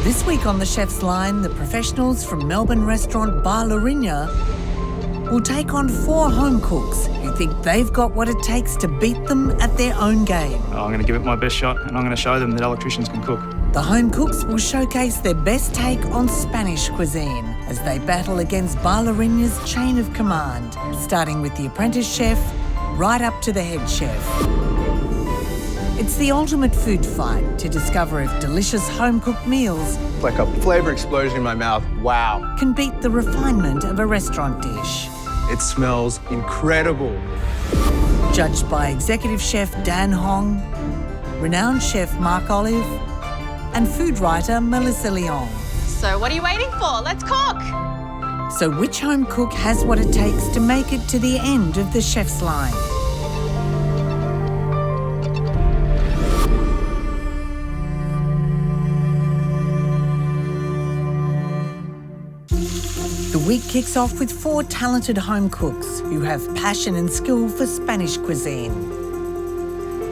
This week on The Chef's Line, the professionals from Melbourne restaurant Bar Lourinhã will take on 4 home cooks who think they've got what it takes to beat them at their own game. I'm going to give it my best shot and I'm going to show them that electricians can cook. The home cooks will showcase their best take on Spanish cuisine as they battle against Bar Lourinhã's chain of command, starting with the apprentice chef right up to the head chef. It's the ultimate food fight to discover if delicious home-cooked meals It's like a flavour explosion in my mouth. Wow. can beat the refinement of a restaurant dish. It smells incredible. Judged by executive chef Dan Hong, renowned chef Mark Olive, and food writer Melissa Leong. So what are you waiting for? Let's cook! So which home cook has what it takes to make it to the end of the chef's line? The week kicks off with 4 talented home cooks who have passion and skill for Spanish cuisine.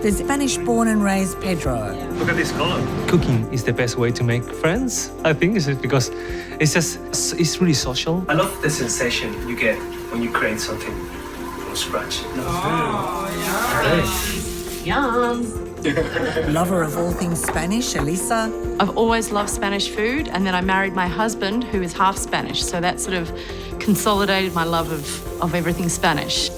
There's Spanish-born and raised Pedro. Look at this colour. Cooking is the best way to make friends, I think, is it because it's really social. I love the sensation you get when you create something from scratch. Yum! Lover of all things Spanish, Elisa. I've always loved Spanish food, and then I married my husband, who is half Spanish, so that sort of consolidated my love of everything Spanish.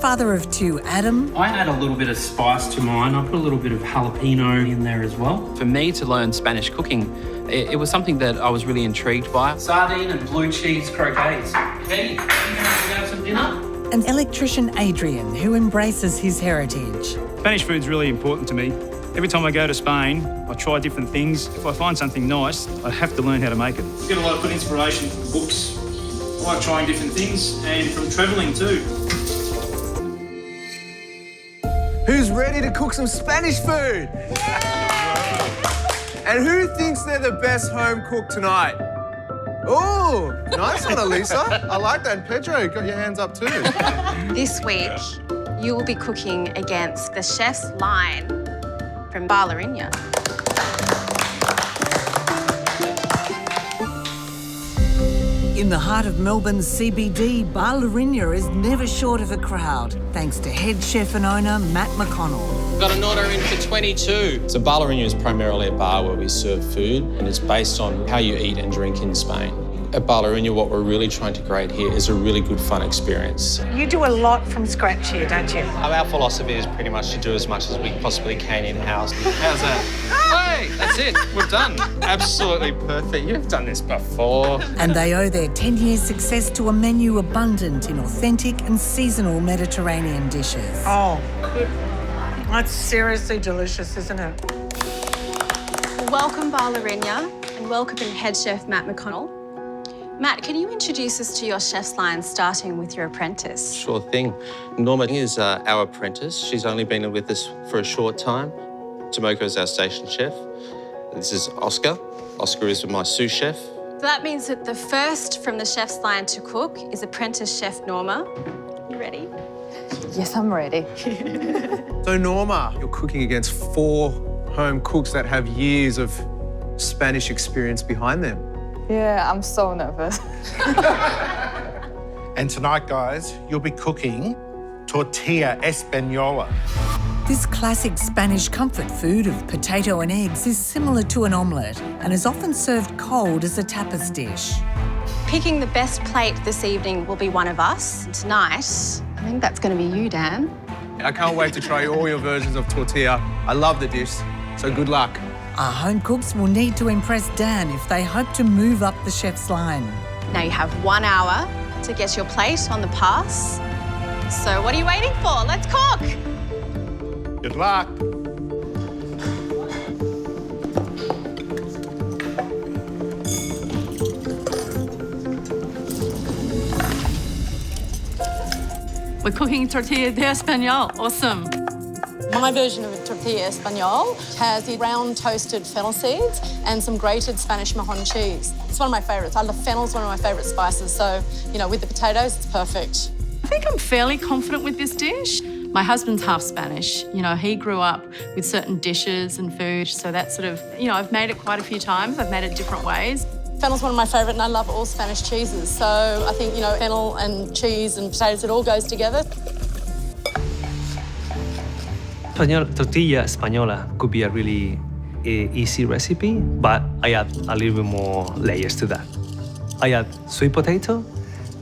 Father of 2, Adam. I add a little bit of spice to mine. I put a little bit of jalapeno in there as well. For me to learn Spanish cooking, it was something that I was really intrigued by. Sardine and blue cheese croquettes. Hey, you gonna have some dinner? And electrician Adrian, who embraces his heritage. Spanish food's really important to me. Every time I go to Spain, I try different things. If I find something nice, I have to learn how to make it. I get a lot of good inspiration from books. I like trying different things and from travelling too. Who's ready to cook some Spanish food? And who thinks they're the best home cook tonight? Oh, nice one, Elisa. I like that. And Pedro, got your hands up too. This week, you will be cooking against the chef's line from Bar Lourinhã. In the heart of Melbourne's CBD, Bar Lourinhã is never short of a crowd, thanks to head chef and owner Matt McConnell. Got an order in for 22. So Bar Lourinhã is primarily a bar where we serve food, and it's based on how you eat and drink in Spain. At Bar Lourinhã, what we're really trying to create here is a really good fun experience. You do a lot from scratch here, don't you? Our philosophy is pretty much to do as much as we possibly can in-house. How's that? Hey, that's it. We're done. Absolutely perfect. You've done this before. And they owe their 10-year success to a menu abundant in authentic and seasonal Mediterranean dishes. Oh, that's seriously delicious, isn't it? Welcome Bar Lourinhã and welcome head chef Matt McConnell. Matt, can you introduce us to your chef's line, starting with your apprentice? Sure thing. Norma is our apprentice. She's only been with us for a short time. Tomoko is our station chef. This is Oscar. Oscar is my sous chef. So that means that the first from the chef's line to cook is apprentice chef Norma. You ready? Yes, I'm ready. So Norma, you're cooking against 4 home cooks that have years of Spanish experience behind them. Yeah, I'm so nervous. And tonight, guys, you'll be cooking tortilla espanola. This classic Spanish comfort food of potato and eggs is similar to an omelette and is often served cold as a tapas dish. Picking the best plate this evening will be one of us. Tonight, I think that's going to be you, Dan. I can't wait to try all your versions of tortilla. I love the dish, so good luck. Our home cooks will need to impress Dan if they hope to move up the chef's line. Now you have 1 hour to get your plate on the pass. So what are you waiting for? Let's cook! Good luck. We're cooking tortilla de español. Awesome. My version of a tortilla español has the round toasted fennel seeds and some grated Spanish mahon cheese. It's one of my favourites. I love fennel, it's one of my favourite spices. So, you know, with the potatoes, it's perfect. I think I'm fairly confident with this dish. My husband's half Spanish. You know, he grew up with certain dishes and food, so that's sort of, you know, I've made it quite a few times. I've made it different ways. Fennel's one of my favourite, and I love all Spanish cheeses. So I think, you know, fennel and cheese and potatoes, it all goes together. Tortilla española could be a really easy recipe, but I add a little bit more layers to that. I add sweet potato,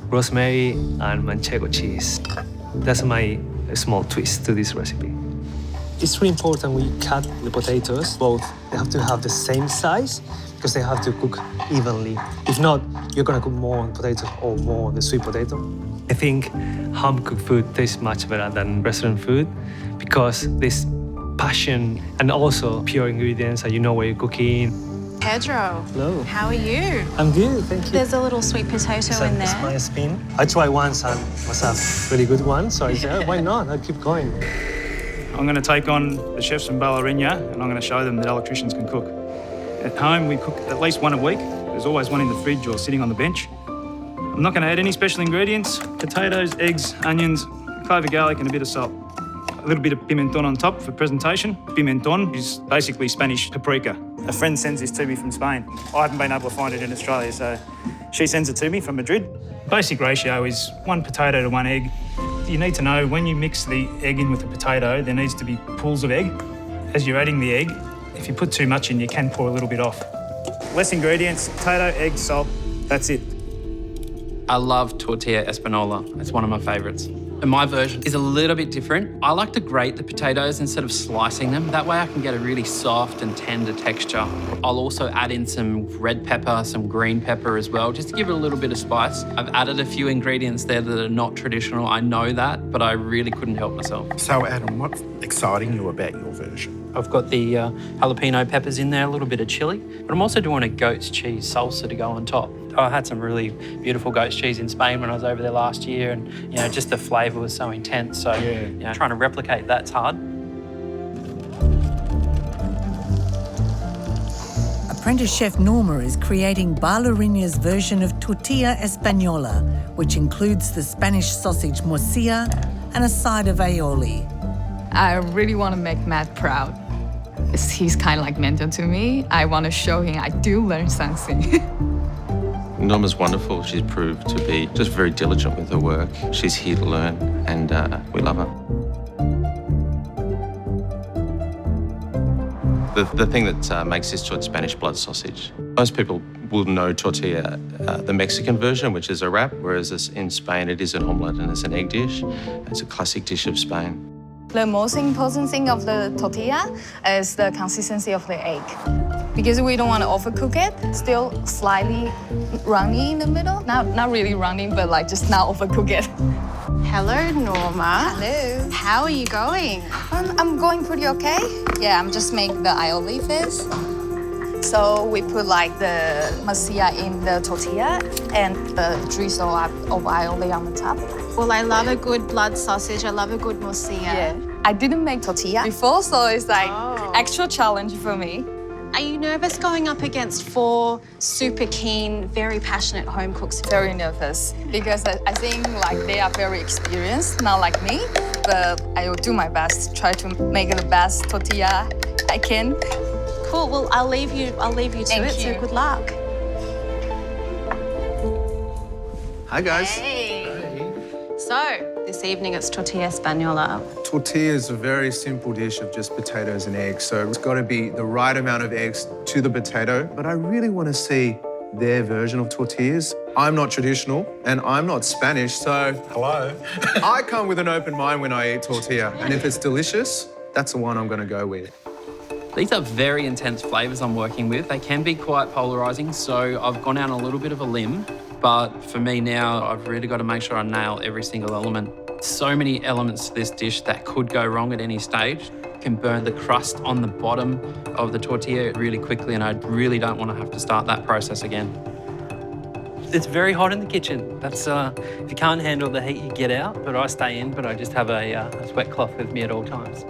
rosemary, and manchego cheese. That's my small twist to this recipe. It's really important when you cut the potatoes, both they have to have the same size because they have to cook evenly. If not, you're gonna cook more potato or more the sweet potato. I think home-cooked food tastes much better than restaurant food because there's passion and also pure ingredients and you know what you're cooking. Pedro, hello. How are you? I'm good, thank you. There's a little sweet potato in there. It's my spin. I tried once and it was a really good one, so I said, oh, why not? I'll keep going. I'm going to take on the chefs from Bar Lourinhã and I'm going to show them that electricians can cook. At home, we cook at least one a week. There's always one in the fridge or sitting on the bench. I'm not going to add any special ingredients. Potatoes, eggs, onions, clove of garlic and a bit of salt. A little bit of pimenton on top for presentation. Pimenton is basically Spanish paprika. A friend sends this to me from Spain. I haven't been able to find it in Australia, so she sends it to me from Madrid. Basic ratio is 1 potato to 1 egg. You need to know when you mix the egg in with the potato, there needs to be pools of egg. As you're adding the egg, if you put too much in, you can pour a little bit off. Less ingredients, potato, egg, salt, that's it. I love tortilla espanola. It's one of my favourites. And my version is a little bit different. I like to grate the potatoes instead of slicing them. That way I can get a really soft and tender texture. I'll also add in some red pepper, some green pepper as well, just to give it a little bit of spice. I've added a few ingredients there that are not traditional. I know that, but I really couldn't help myself. So, Adam, what's exciting you about your version? I've got the jalapeno peppers in there, a little bit of chili, but I'm also doing a goat's cheese salsa to go on top. I had some really beautiful goat's cheese in Spain when I was over there last year, and you know, just the flavour was so intense. So, you know, trying to replicate that's hard. Apprentice chef Norma is creating Bar Lourinhã's version of Tortilla Española, which includes the Spanish sausage morcilla and a side of aioli. I really want to make Matt proud. He's kind of like mentor to me. I want to show him I do learn something. Norma's wonderful. She's proved to be just very diligent with her work. She's here to learn and we love her. The thing that makes this Spanish blood sausage. Most people will know tortilla, the Mexican version, which is a wrap, whereas in Spain it is an omelette and it's an egg dish. It's a classic dish of Spain. The most important thing of the tortilla is the consistency of the egg. Because we don't want to overcook it, still slightly runny in the middle. Not really runny, but like just not overcook it. Hello, Norma. Hello. How are you going? I'm going pretty okay. Yeah, I'm just making the aioli first. So we put like the morcilla in the tortilla and the drizzle of aioli on the top. Well, I love a good blood sausage. I love a good morcilla. Yeah. I didn't make tortilla before, so it's like extra challenge for me. Are you nervous going up against 4 super keen, very passionate home cooks? Very nervous because I think like they are very experienced, not like me, but I will do my best to try to make the best tortilla I can. Cool. Well, I'll leave you to it. So good luck. Hi guys. Hey. So this evening it's tortilla española. Tortilla is a very simple dish of just potatoes and eggs, so it's got to be the right amount of eggs to the potato. But I really want to see their version of tortillas. I'm not traditional and I'm not Spanish, so hello. I come with an open mind when I eat tortilla, and if it's delicious, that's the one I'm going to go with. These are very intense flavours I'm working with. They can be quite polarising, so I've gone out on a little bit of a limb. But for me now, I've really got to make sure I nail every single element. So many elements to this dish that could go wrong at any stage. Can burn the crust on the bottom of the tortilla really quickly, and I really don't want to have to start that process again. It's very hot in the kitchen. That's if you can't handle the heat, you get out. But I stay in, but I just have a sweat cloth with me at all times.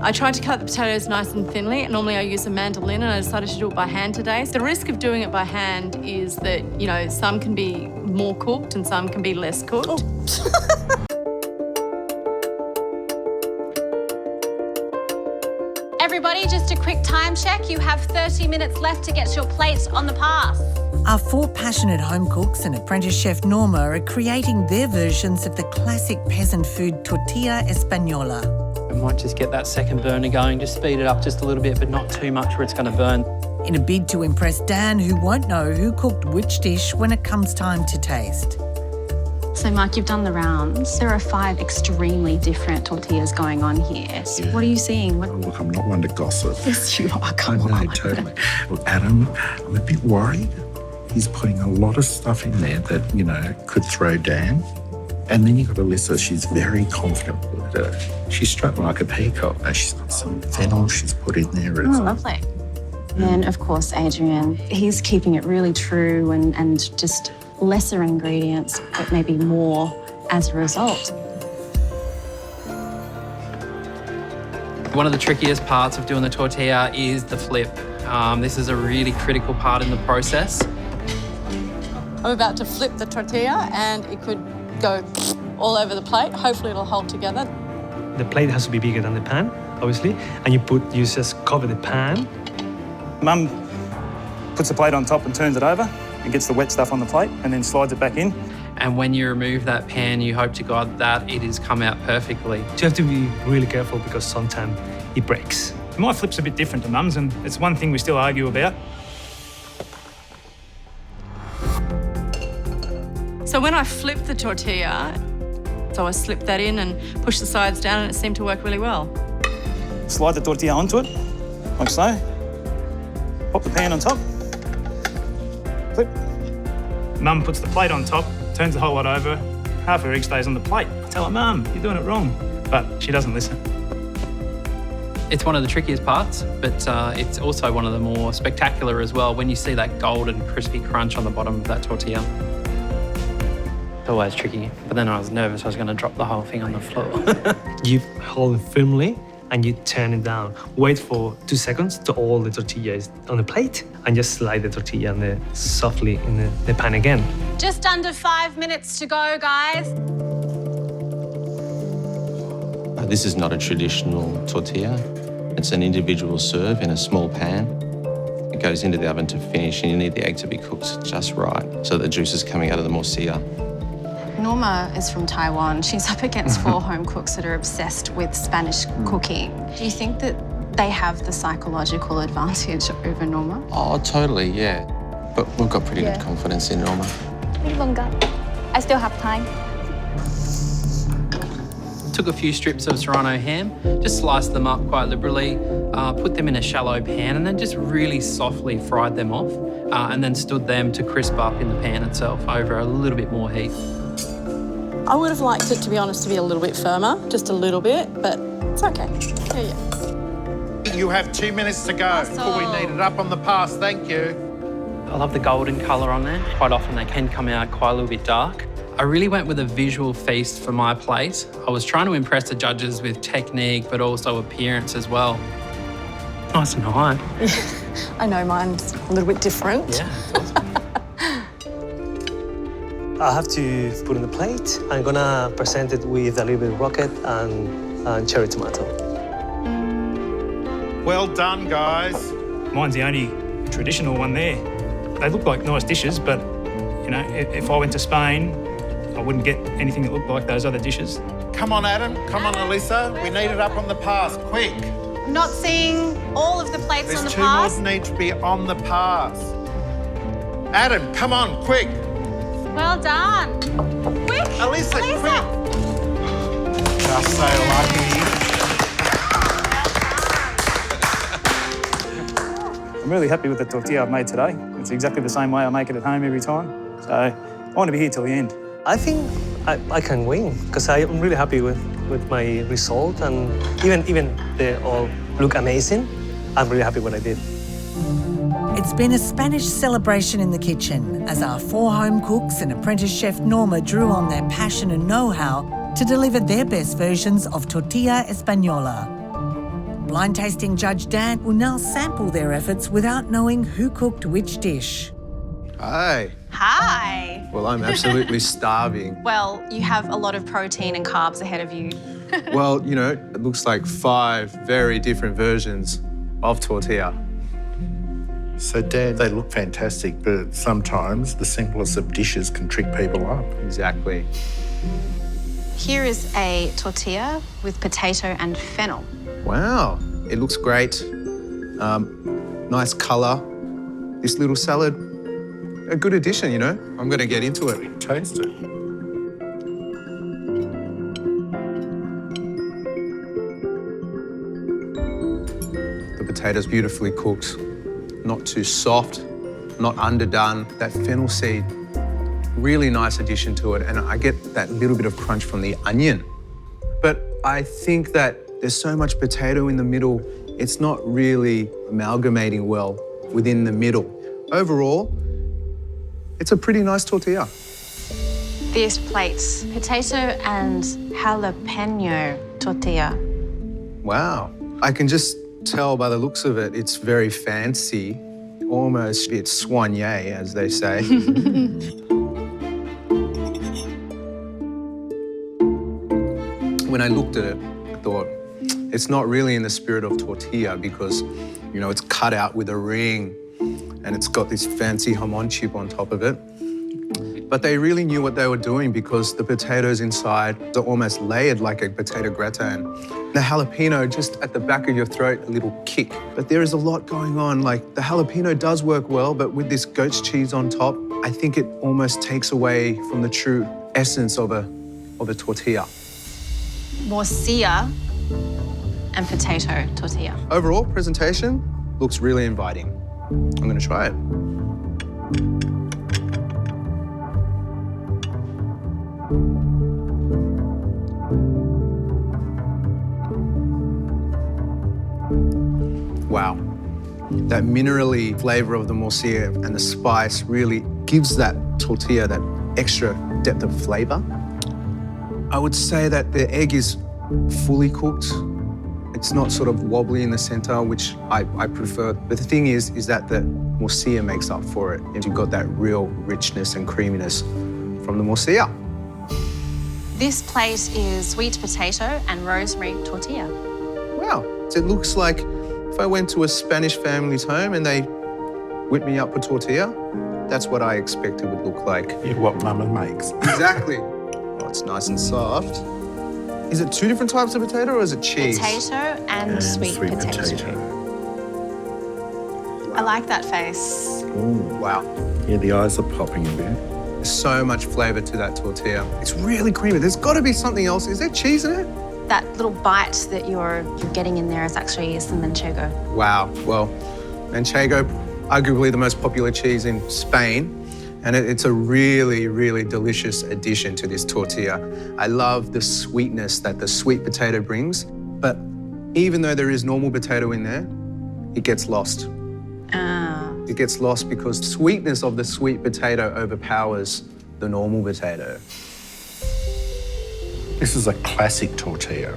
I tried to cut the potatoes nice and thinly. Normally I use a mandolin and I decided to do it by hand today. The risk of doing it by hand is that, you know, some can be more cooked and some can be less cooked. just a quick time check. You have 30 minutes left to get your plate on the pass. Our 4 passionate home cooks and apprentice chef Norma are creating their versions of the classic peasant food tortilla española. I might just get that second burner going, just speed it up just a little bit, but not too much where it's going to burn. In a bid to impress Dan, who won't know who cooked which dish when it comes time to taste. So, Mark, you've done the rounds. There are 5 extremely different tortillas going on here. So what are you seeing? Look, I'm not one to gossip. Yes, you are. Come I know, on. totally. Look, Adam, I'm a bit worried. He's putting a lot of stuff in there that, you know, could throw Dan. And then you've got Alyssa, she's very confident with her. She's strutting like a peacock. Now she's got some fennel she's put in there as well. Lovely. And then, of course, Adrian, he's keeping it really true and just lesser ingredients, but maybe more as a result. One of the trickiest parts of doing the tortilla is the flip. This is a really critical part in the process. I'm about to flip the tortilla and it could go all over the plate. Hopefully it'll hold together. The plate has to be bigger than the pan, obviously, and you just cover the pan. Mum puts the plate on top and turns it over and gets the wet stuff on the plate and then slides it back in. And when you remove that pan, you hope to God that it has come out perfectly. You have to be really careful because sometimes it breaks. My flip's a bit different to Mum's, and it's one thing we still argue about. So when I flipped the tortilla, so I slipped that in and pushed the sides down and it seemed to work really well. Slide the tortilla onto it, like so. Pop the pan on top. Flip. Mum puts the plate on top, turns the whole lot over. Half her egg stays on the plate. I tell her, Mum, you're doing it wrong. But she doesn't listen. It's one of the trickiest parts, but it's also one of the more spectacular as well when you see that golden, crispy crunch on the bottom of that tortilla. It's always tricky, but then I was nervous I was going to drop the whole thing on the floor. You hold it firmly and you turn it down. Wait for 2 seconds to all the tortillas on the plate and just slide the tortilla softly in the pan again. Just under 5 minutes to go, guys. This is not a traditional tortilla. It's an individual serve in a small pan. It goes into the oven to finish and you need the egg to be cooked just right so the juice is coming out of the morcilla. Norma is from Taiwan. She's up against 4 home cooks that are obsessed with Spanish cooking. Do you think that they have the psychological advantage over Norma? Oh, totally, yeah. But we've got pretty good confidence in Norma. I still have time. Took a few strips of Serrano ham, just sliced them up quite liberally, put them in a shallow pan and then just really softly fried them off and then stood them to crisp up in the pan itself over a little bit more heat. I would have liked it, to be honest, to be a little bit firmer, just a little bit, but it's okay. Yeah. You have 2 minutes to go before we need it up on the pass. Thank you. I love the golden colour on there. Quite often they can come out quite a little bit dark. I really went with a visual feast for my plate. I was trying to impress the judges with technique, but also appearance as well. Nice and high. I know mine's a little bit different. Yeah, it's awesome. I have to put in the plate. I'm gonna present it with a little bit of rocket and cherry tomato. Well done, guys. Mine's the only traditional one there. They look like nice dishes, but, you know, if I went to Spain, I wouldn't get anything that looked like those other dishes. Come on, Adam. Come on, Alyssa. We need it up on the pass. Quick. I'm not seeing all of the plates There's on the 2 pass. more that need to be on the pass. Adam, come on, quick. Well done. Quick, Alyssa, quick. Just so lucky. I'm really happy with the tortilla I've made today. It's exactly the same way I make it at home every time. So I want to be here till the end. I think I can win because I'm really happy with my result and even they all look amazing. I'm really happy what I did. It's been a Spanish celebration in the kitchen as our 4 home cooks and apprentice chef Norma drew on their passion and know-how to deliver their best versions of tortilla española. Blind tasting judge Dan will now sample their efforts without knowing who cooked which dish. Hi. Hi. Well, I'm absolutely starving. Well, you have a lot of protein and carbs ahead of you. Well, you know, it looks like 5 very different versions of tortilla. So, Dad, they look fantastic, but sometimes the simplest of dishes can trick people up. Exactly. Here is a tortilla with potato and fennel. Wow, it looks great. Nice colour. This little salad, a good addition, you know? I'm going to get into it. Taste it. The potato's beautifully cooked, not too soft, not underdone. That fennel seed, really nice addition to it, and I get that little bit of crunch from the onion. But I think that there's so much potato in the middle, it's not really amalgamating well within the middle. Overall, it's a pretty nice tortilla. This plate, potato and jalapeno tortilla. Wow. I can just tell by the looks of it, it's very fancy, almost a bit soigné, as they say. When I looked at it, I thought, it's not really in the spirit of tortilla because, you know, it's cut out with a ring and it's got this fancy jamon chip on top of it. But they really knew what they were doing because the potatoes inside are almost layered like a potato gratin. The jalapeno just at the back of your throat, a little kick. But there is a lot going on. Like the jalapeno does work well, but with this goat's cheese on top, I think it almost takes away from the true essence of a tortilla. Morcilla and potato tortilla. Overall, presentation looks really inviting. I'm going to try it. Wow. That minerally flavour of the morcilla and the spice really gives that tortilla that extra depth of flavour. I would say that the egg is fully cooked. It's not sort of wobbly in the centre, which I prefer. But the thing is that the morcilla makes up for it. And you've got that real richness and creaminess from the morcilla. This plate is sweet potato and rosemary tortilla. Wow. So it looks like if I went to a Spanish family's home and they whipped me up a tortilla, that's what I expect it would look like. Yeah, what Mama makes. Exactly. Oh, it's nice and soft. Is it two different types of potato or is it cheese? Potato and sweet potato. I like that face. Ooh, wow. Yeah, the eyes are popping a bit. There's so much flavour to that tortilla. It's really creamy. There's got to be something else. Is there cheese in it? That little bite that you're getting in there is actually some manchego. Wow. Well, manchego, arguably the most popular cheese in Spain. And it's a really, really delicious addition to this tortilla. I love the sweetness that the sweet potato brings, but even though there is normal potato in there, it gets lost. It gets lost because the sweetness of the sweet potato overpowers the normal potato. This is a classic tortilla.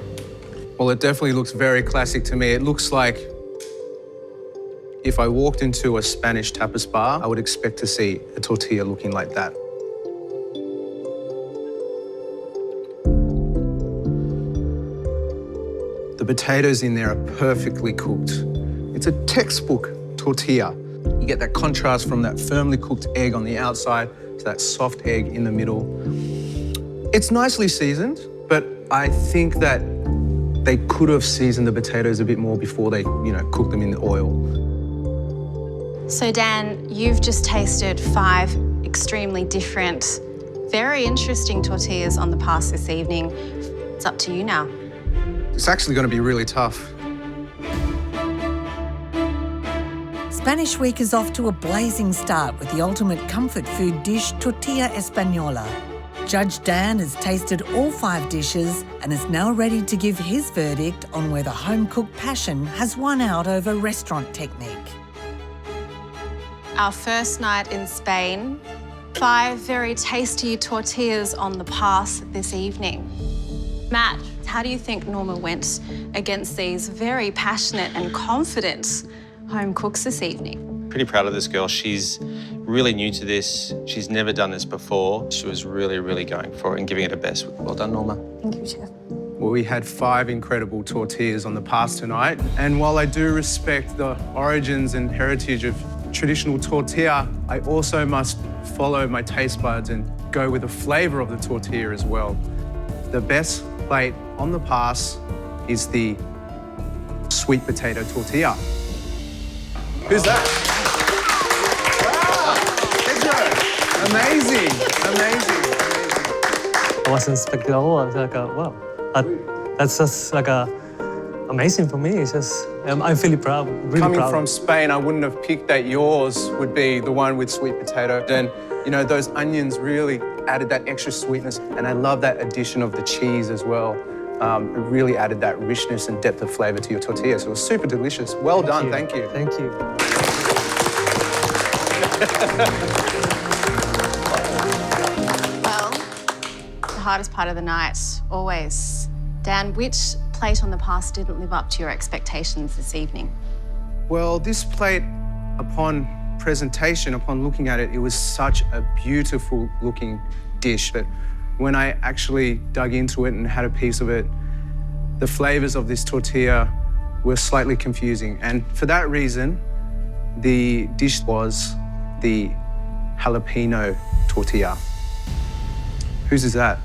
Well, it definitely looks very classic to me. It looks like if I walked into a Spanish tapas bar, I would expect to see a tortilla looking like that. The potatoes in there are perfectly cooked. It's a textbook tortilla. You get that contrast from that firmly cooked egg on the outside to that soft egg in the middle. It's nicely seasoned, but I think that they could have seasoned the potatoes a bit more before they, cook them in the oil. So Dan, you've just tasted 5 extremely different, very interesting tortillas on the pass this evening. It's up to you now. It's actually going to be really tough. Spanish Week is off to a blazing start with the ultimate comfort food dish, Tortilla Espanola. Judge Dan has tasted all 5 dishes and is now ready to give his verdict on whether home-cooked passion has won out over restaurant technique. Our first night in Spain, 5 very tasty tortillas on the pass this evening. Matt, how do you think Norma went against these very passionate and confident home cooks this evening? Pretty proud of this girl. She's really new to this. She's never done this before. She was really, really going for it and giving it her best. Well done, Norma. Thank you, Chef. Well, we had 5 incredible tortillas on the pass tonight. And while I do respect the origins and heritage of traditional tortilla, I also must follow my taste buds and go with the flavour of the tortilla as well. The best plate on the pass is the sweet potato tortilla. Who's that? Wow! Amazing, amazing. I wasn't expecting at all. I was like, wow, that's just like amazing for me. It's just, I'm feeling proud, really Coming proud. from Spain, I wouldn't have picked that yours would be the one with sweet potato. And, you know, those onions really added that extra sweetness. And I love that addition of the cheese as well. It really added that richness and depth of flavour to your tortilla. So it was super delicious. Well done, thank you. Thank you. Well, the hardest part of the night, always. Dan, which plate on the pass didn't live up to your expectations this evening? Well, this plate, upon presentation, upon looking at it, it was such a beautiful looking dish. But when I actually dug into it and had a piece of it, the flavours of this tortilla were slightly confusing. And for that reason, the dish was the jalapeno tortilla. Whose is that?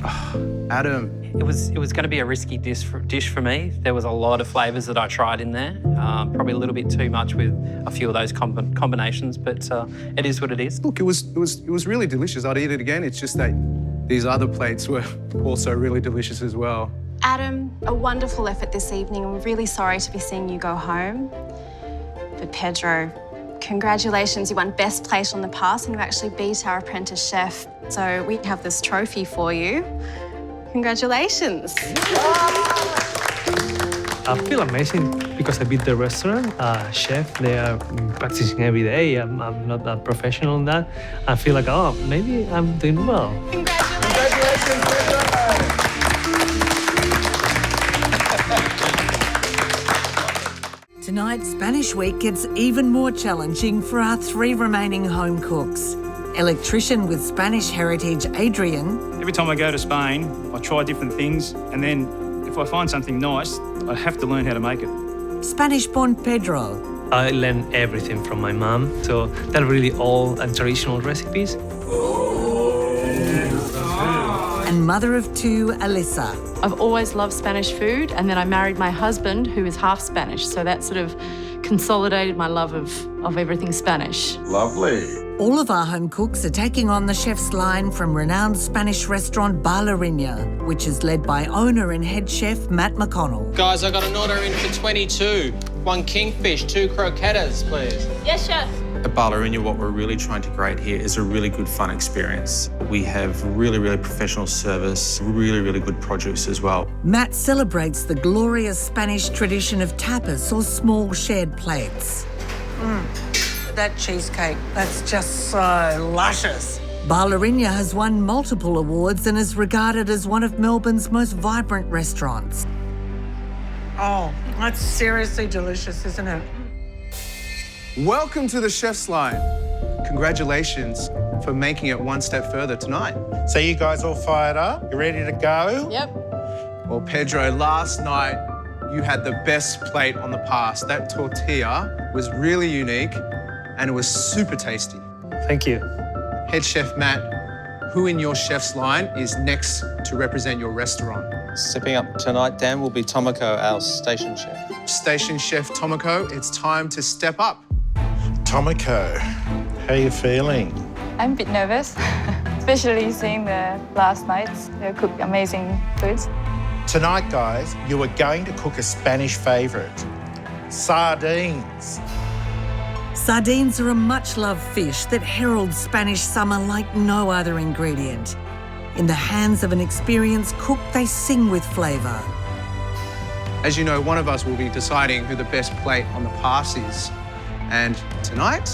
Oh, Adam. It was going to be a risky dish for me. There was a lot of flavours that I tried in there. Probably a little bit too much with a few of those combinations, but it is what it is. Look, it was really delicious. I'd eat it again. It's just that these other plates were also really delicious as well. Adam, a wonderful effort this evening. I'm really sorry to be seeing you go home. But Pedro, congratulations, you won best plate on the pass and you actually beat our apprentice chef. So we have this trophy for you. Congratulations. I feel amazing because I beat the restaurant chef. They are practicing every day. I'm not that professional in that. I feel like, oh, maybe I'm doing well. Congratulations, Pedro. Tonight, Spanish Week gets even more challenging for our 3 remaining home cooks. Electrician with Spanish heritage, Adrian. Every time I go to Spain, I try different things, and then if I find something nice, I have to learn how to make it. Spanish-born Pedro. I learned everything from my mom, so they're really all traditional recipes. And mother of 2, Alyssa. I've always loved Spanish food, and then I married my husband, who is half Spanish, so that sort of consolidated my love of everything Spanish. Lovely. All of our home cooks are taking on the chef's line from renowned Spanish restaurant Bar Lourinhã, which is led by owner and head chef Matt McConnell. Guys, I got an order in for 22. 1 kingfish, 2 croquetas, please. Yes, chef. At Bar Lourinhã, what we're really trying to create here is a really good fun experience. We have really, really professional service, really, really good produce as well. Matt celebrates the glorious Spanish tradition of tapas or small shared plates. That cheesecake, that's just so luscious. Bar Lourinhã has won multiple awards and is regarded as one of Melbourne's most vibrant restaurants. Oh, that's seriously delicious, isn't it? Welcome to the chef's line. Congratulations for making it one step further tonight. So you guys all fired up? You ready to go? Yep. Well, Pedro, last night you had the best plate on the pass. That tortilla was really unique and it was super tasty. Thank you. Head chef Matt, who in your chef's line is next to represent your restaurant? Stepping up tonight, Dan, will be Tomoko, our station chef. Station chef Tomoko, it's time to step up. Tomoko, how are you feeling? I'm a bit nervous, especially seeing the last nights. They cooked amazing foods. Tonight, guys, you are going to cook a Spanish favourite, sardines. Sardines are a much-loved fish that heralds Spanish summer like no other ingredient. In the hands of an experienced cook, they sing with flavour. As you know, one of us will be deciding who the best plate on the pass is. And tonight,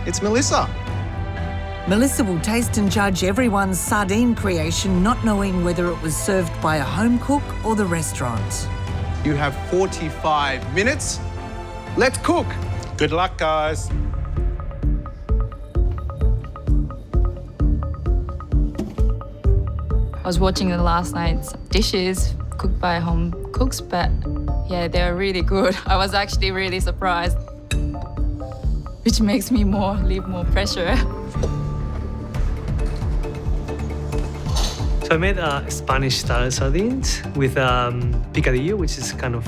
it's Melissa. Melissa will taste and judge everyone's sardine creation, not knowing whether it was served by a home cook or the restaurant. You have 45 minutes. Let's cook. Good luck, guys. was watching the last night's dishes cooked by home cooks, but yeah, they were really good. I was actually really surprised, which makes me leave more pressure. So I made Spanish-style sardines with picadillo, which is kind of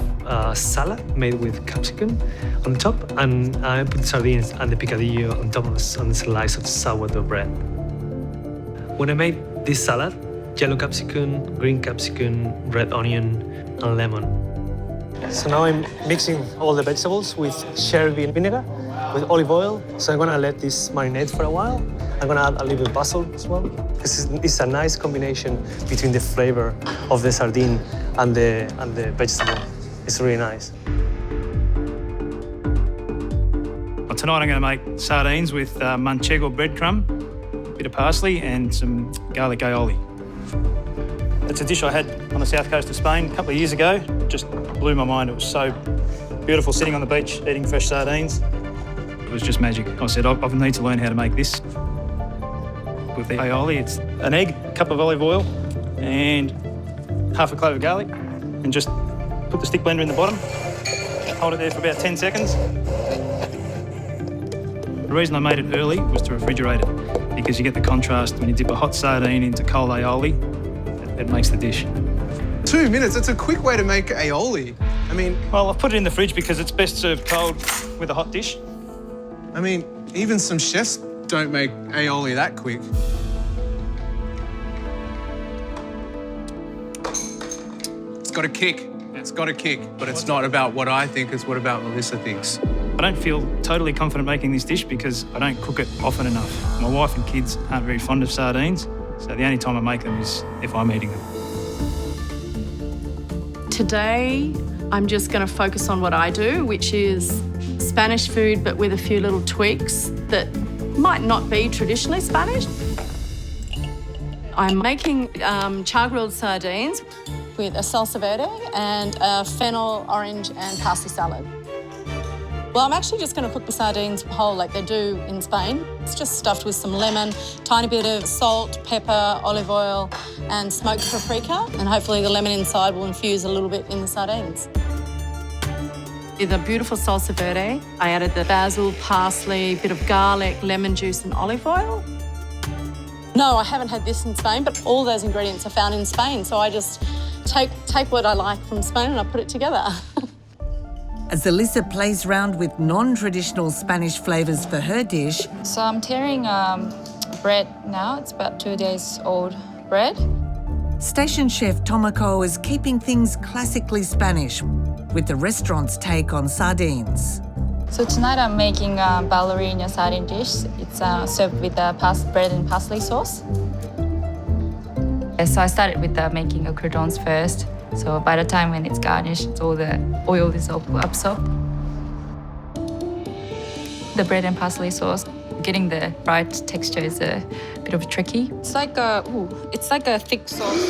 salad made with capsicum on the top, and I put the sardines and the picadillo on top of on a slice of sourdough bread. When I made this salad, yellow capsicum, green capsicum, red onion, and lemon. So now I'm mixing all the vegetables with sherry vinegar, with olive oil. So I'm gonna let this marinate for a while. I'm gonna add a little bit of basil as well. It's a nice combination between the flavor of the sardine and the vegetable. It's really nice. Well, tonight I'm going to make sardines with manchego breadcrumb, a bit of parsley and some garlic aioli. It's a dish I had on the south coast of Spain a couple of years ago. Just blew my mind. It was so beautiful sitting on the beach eating fresh sardines. It was just magic. I said, I need to learn how to make this. With the aioli, it's an egg, a cup of olive oil, and half a clove of garlic, and just put the stick blender in the bottom, hold it there for about 10 seconds. The reason I made it early was to refrigerate it, because you get the contrast when you dip a hot sardine into cold aioli. It makes the dish. 2 minutes, that's a quick way to make aioli. I mean... Well, I've put it in the fridge because it's best served cold with a hot dish. I mean, even some chefs don't make aioli that quick. It's got a kick. It's got a kick, but it's not about what I think, it's what about Melissa thinks. I don't feel totally confident making this dish because I don't cook it often enough. My wife and kids aren't very fond of sardines, so the only time I make them is if I'm eating them. Today, I'm just going to focus on what I do, which is Spanish food, but with a few little tweaks that might not be traditionally Spanish. I'm making char-grilled sardines with a salsa verde and a fennel, orange and parsley salad. Well, I'm actually just going to cook the sardines whole like they do in Spain. It's just stuffed with some lemon, tiny bit of salt, pepper, olive oil and smoked paprika, and hopefully the lemon inside will infuse a little bit in the sardines. With a beautiful salsa verde, I added the basil, parsley, bit of garlic, lemon juice and olive oil. No, I haven't had this in Spain, but all those ingredients are found in Spain, so I just take what I like from Spain and I put it together. As Alyssa plays around with non-traditional Spanish flavours for her dish. So I'm tearing bread now. It's about 2 days old bread. Station chef Tomoko is keeping things classically Spanish with the restaurant's take on sardines. So tonight I'm making Bar Lourinhã sardine dish. It's served with bread and parsley sauce. So I started with making the croutons first. So by the time when it's garnished, all the oil is absorbed. The bread and parsley sauce, getting the right texture is a bit of tricky. It's like a thick sauce.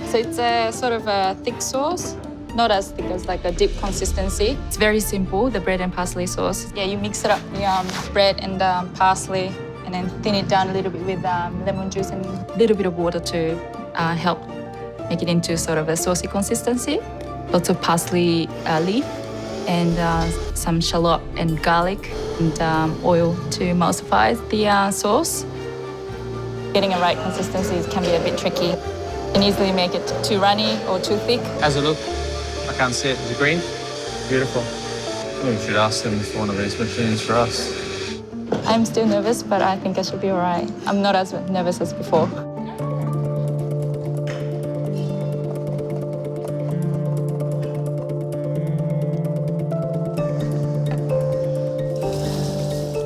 So it's a sort of a thick sauce, not as thick as like a dip consistency. It's very simple, the bread and parsley sauce. Yeah, you mix it up, the bread and parsley, and then thin it down a little bit with lemon juice and a little bit of water to help make it into sort of a saucy consistency. Lots of parsley leaf and some shallot and garlic and oil to emulsify the sauce. Getting a right consistency can be a bit tricky. You can easily make it too runny or too thick. How's it look? I can't see it. Is it green? Beautiful. We should ask them for one of these machines for us. I'm still nervous, but I think I should be all right. I'm not as nervous as before.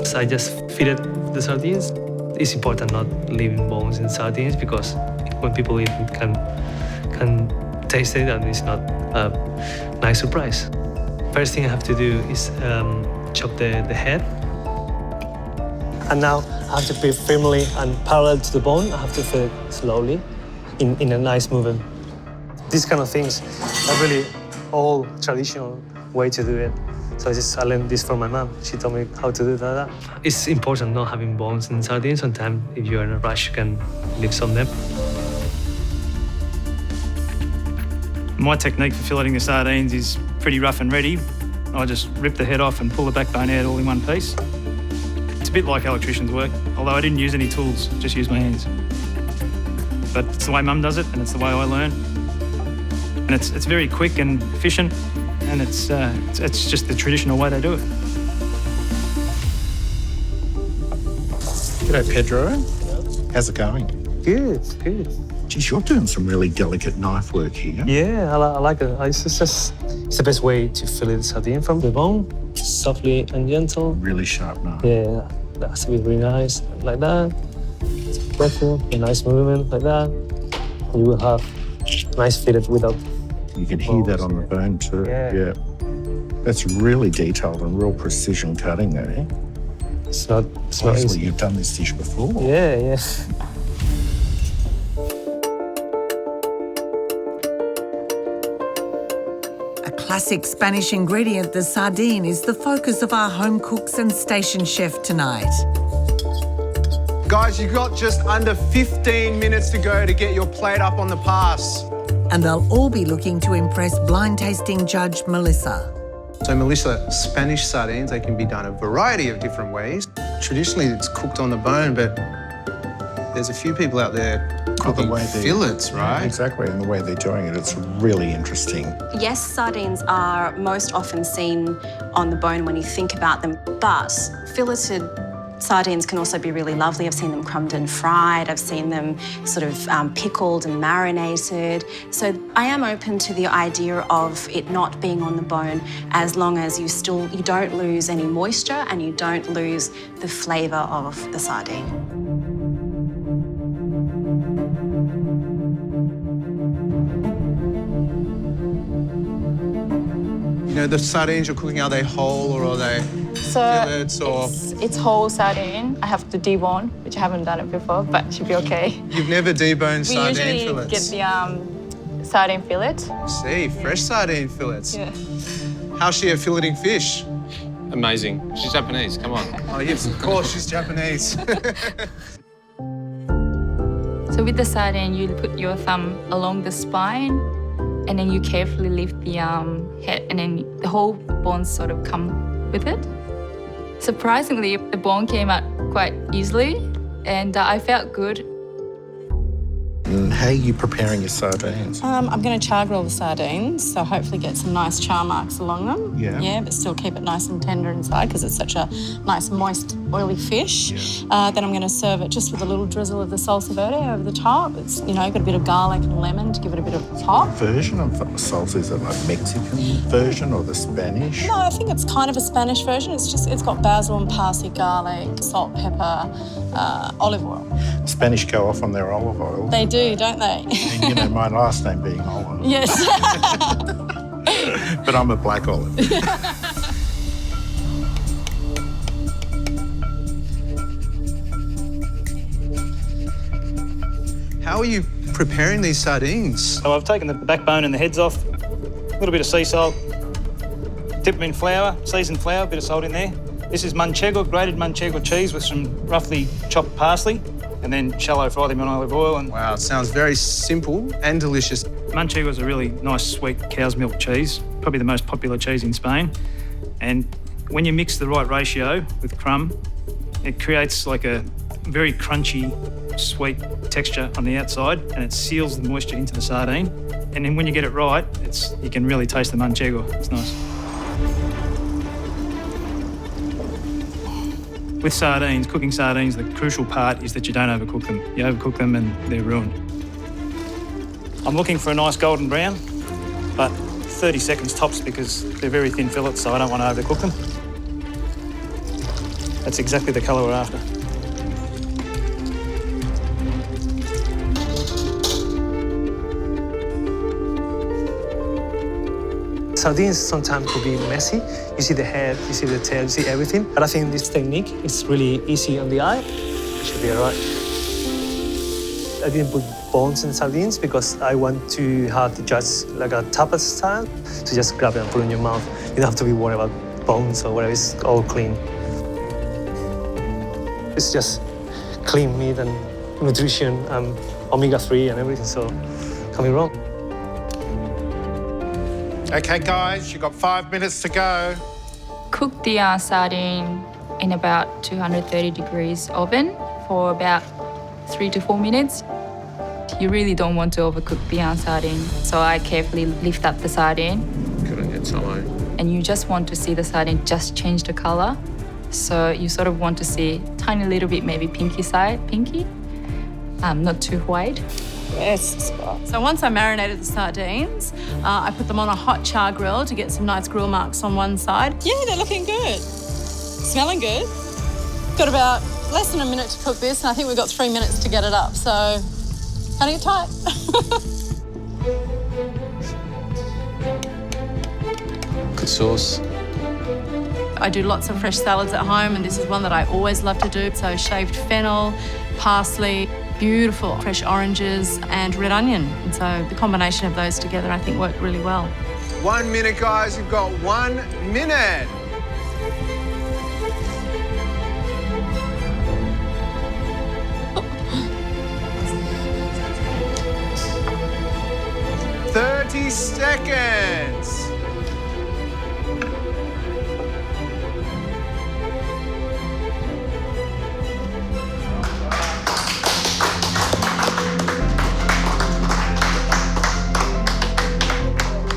So I just fitted the sardines. It's important not leaving bones in sardines because when people eat it can taste it and it's not a nice surprise. First thing I have to do is chop the head. And now I have to put it firmly and parallel to the bone. I have to fit it slowly in a nice movement. These kind of things are really old traditional way to do it. So I learned this from my mom. She told me how to do that. It's important not having bones in sardines. Sometimes if you're in a rush, you can leave some of them. My technique for filleting the sardines is pretty rough and ready. I just rip the head off and pull the backbone out all in one piece. It's a bit like electricians work, although I didn't use any tools, just used my hands. But it's the way Mum does it, and it's the way I learn. And it's very quick and efficient, and it's just the traditional way they do it. G'day, Pedro. How's it going? Good, good. Geez, you're doing some really delicate knife work here. Yeah, I like it. It's the best way to fillet the sardine from the bone, softly and gentle. Really sharp knife. Yeah, that has to be really nice, like that. Careful, a nice movement like that. You will have nice fillet without. You can hear that on the bone too. Yeah. That's really detailed and real precision cutting, eh? It's not Obviously, easy. you've done this dish before. Yeah. A classic Spanish ingredient, the sardine, is the focus of our home cooks and station chef tonight. Guys, you've got just under 15 minutes to go to get your plate up on the pass. And they'll all be looking to impress blind tasting judge Melissa. So Melissa, Spanish sardines, they can be done a variety of different ways. Traditionally, it's cooked on the bone, but there's a few people out there cooking fillets, right? Exactly, and the way they're doing it, it's really interesting. Yes, sardines are most often seen on the bone when you think about them, but filleted sardines can also be really lovely. I've seen them crumbed and fried. I've seen them sort of pickled and marinated. So I am open to the idea of it not being on the bone as long as you don't lose any moisture and you don't lose the flavour of the sardine. You know, the sardines you're cooking, are they whole or are they fillets or? It's whole sardine. I have to debone, which I haven't done it before, but it should be okay. You've never deboned sardine fillets? We usually get the sardine fillet. See, fresh sardine fillets. Yeah. How's she at filleting fish? Amazing. She's Japanese, come on. Oh, yes, of course, she's Japanese. So with the sardine, you put your thumb along the spine and then you carefully lift the head and then the whole bones sort of come with it. Surprisingly, the bone came out quite easily and I felt good. And how are you preparing your sardines? I'm going to char grill the sardines, so hopefully get some nice char marks along them. Yeah. But still keep it nice and tender inside because it's such a nice, moist, oily fish. Yeah. Then I'm going to serve it just with a little drizzle of the salsa verde over the top. It's, got a bit of garlic and lemon to give it a bit of pop. What version of salsa? Is it like Mexican version or the Spanish? No, I think it's kind of a Spanish version. It's got basil and parsley, garlic, salt, pepper, olive oil. Spanish go off on their olive oil. They do, don't they? And my last name being Olive. Yes. But I'm a black olive. How are you preparing these sardines? So I've taken the backbone and the heads off, a little bit of sea salt, dip them in flour, seasoned flour, a bit of salt in there. This is manchego, grated manchego cheese with some roughly chopped parsley, and then shallow fry them in olive oil. And wow, it sounds very simple and delicious. Manchego is a really nice sweet cow's milk cheese, probably the most popular cheese in Spain. And when you mix the right ratio with crumb, it creates like a very crunchy, sweet texture on the outside, and it seals the moisture into the sardine. And then when you get it right, you can really taste the manchego. It's nice. With sardines, cooking sardines, the crucial part is that you don't overcook them. You overcook them and they're ruined. I'm looking for a nice golden brown, but 30 seconds tops because they're very thin fillets, so I don't want to overcook them. That's exactly the colour we're after. Sardines sometimes could be messy. You see the head, you see the tail, you see everything. But I think this technique is really easy on the eye. It should be all right. I didn't put bones and sardines because I want to have the just like a tapas style. So just grab it and put it in your mouth. You don't have to be worried about bones or whatever. It's all clean. It's just clean meat and nutrition and omega-3 and everything. So can't be wrong. Okay, guys, you've got 5 minutes to go. Cook the sardine in about 230 degrees oven for about 3 to 4 minutes. You really don't want to overcook the sardine, so I carefully lift up the sardine. Good on your time. And you just want to see the sardine just change the colour. So you sort of want to see tiny little bit, maybe pinky, not too white. Yes. So once I marinated the sardines, I put them on a hot char grill to get some nice grill marks on one side. Yeah, they're looking good. Smelling good. Got about less than a minute to cook this, and I think we've got 3 minutes to get it up, so cutting it tight. Good sauce. I do lots of fresh salads at home, and this is one that I always love to do. So shaved fennel, parsley, beautiful fresh oranges and red onion. And so the combination of those together I think worked really well. 1 minute, guys. You've got 1 minute. "30 seconds.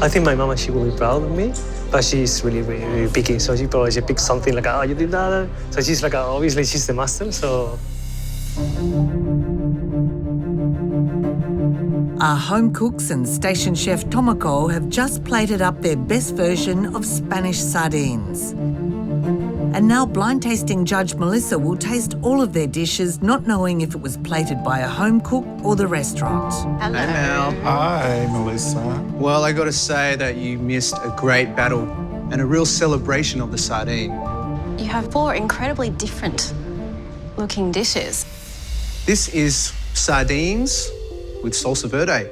I think my mama, she will be proud of me, but she's really, really, really picky. So she probably pick something like, oh, you did that. So she's like, obviously she's the master, so. Our home cooks and station chef Tomoko have just plated up their best version of Spanish sardines. And now blind tasting judge Melissa will taste all of their dishes, not knowing if it was plated by a home cook or the restaurant. Hello. Hey, Mel. Hi, Melissa. Well, I got to say that you missed a great battle and a real celebration of the sardine. You have 4 incredibly different looking dishes. This is sardines with salsa verde.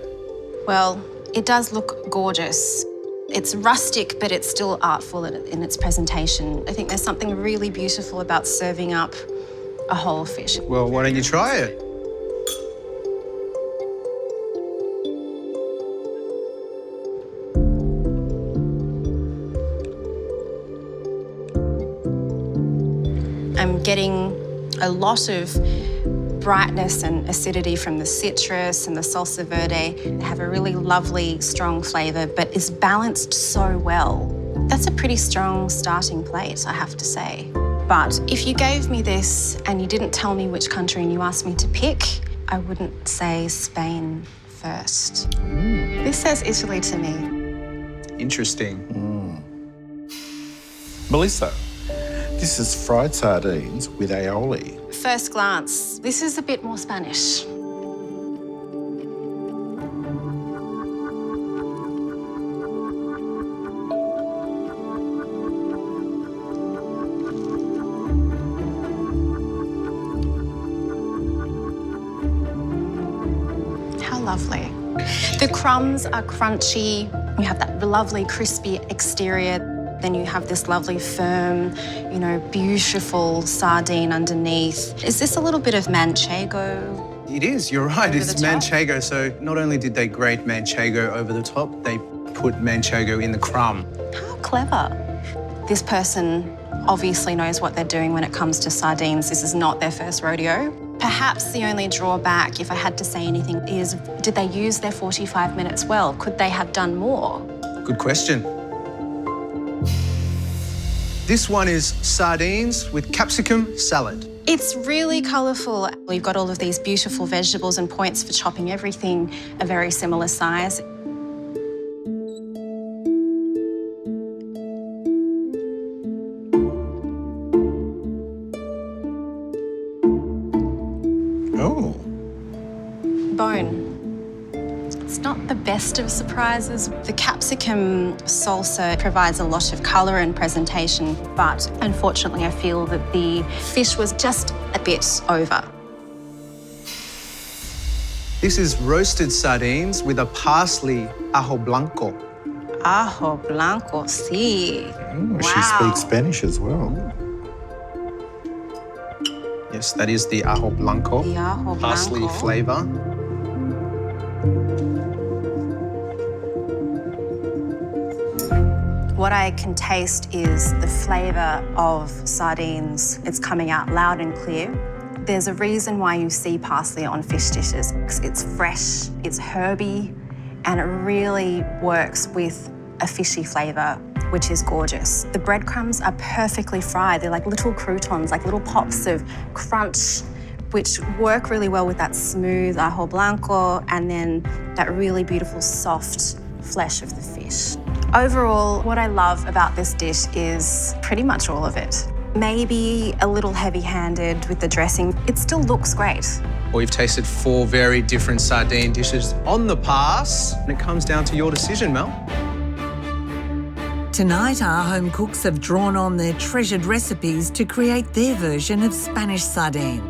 Well, it does look gorgeous. It's rustic, but it's still artful in its presentation. I think there's something really beautiful about serving up a whole fish. Well, why don't you try it? I'm getting a lot of brightness and acidity from the citrus and the salsa verde. They have a really lovely, strong flavour, but is balanced so well. That's a pretty strong starting plate, I have to say. But if you gave me this and you didn't tell me which country and you asked me to pick, I wouldn't say Spain first. This says Italy to me. Interesting. Melissa, this is fried sardines with aioli. First glance, this is a bit more Spanish. How lovely. The crumbs are crunchy. You have that lovely crispy exterior. Then you have this lovely firm, beautiful sardine underneath. Is this a little bit of manchego? It is, you're right, Over it's the top? manchego. So not only did they grate manchego over the top, they put manchego in the crumb. How clever. This person obviously knows what they're doing when it comes to sardines. This is not their first rodeo. Perhaps the only drawback, if I had to say anything, is did they use their 45 minutes well? Could they have done more? Good question. This one is sardines with capsicum salad. It's really colourful. We've got all of these beautiful vegetables and points for chopping everything a very similar size. Oh. Bone. It's not the best of surprises. The capsicum salsa provides a lot of colour and presentation, but unfortunately I feel that the fish was just a bit over. This is roasted sardines with a parsley ajo blanco. Ajo blanco, sí. She speaks Spanish as well. Yes, that is the ajo blanco. The ajo Parsley blanco. flavour. What I can taste is the flavour of sardines. It's coming out loud and clear. There's a reason why you see parsley on fish dishes. It's fresh, it's herby, and it really works with a fishy flavour, which is gorgeous. The breadcrumbs are perfectly fried. They're like little croutons, like little pops of crunch, which work really well with that smooth ajo blanco and then that really beautiful soft flesh of the fish. Overall, what I love about this dish is pretty much all of it. Maybe a little heavy-handed with the dressing. It still looks great. We've tasted 4 very different sardine dishes on the pass, and it comes down to your decision, Mel. Tonight, our home cooks have drawn on their treasured recipes to create their version of Spanish sardine.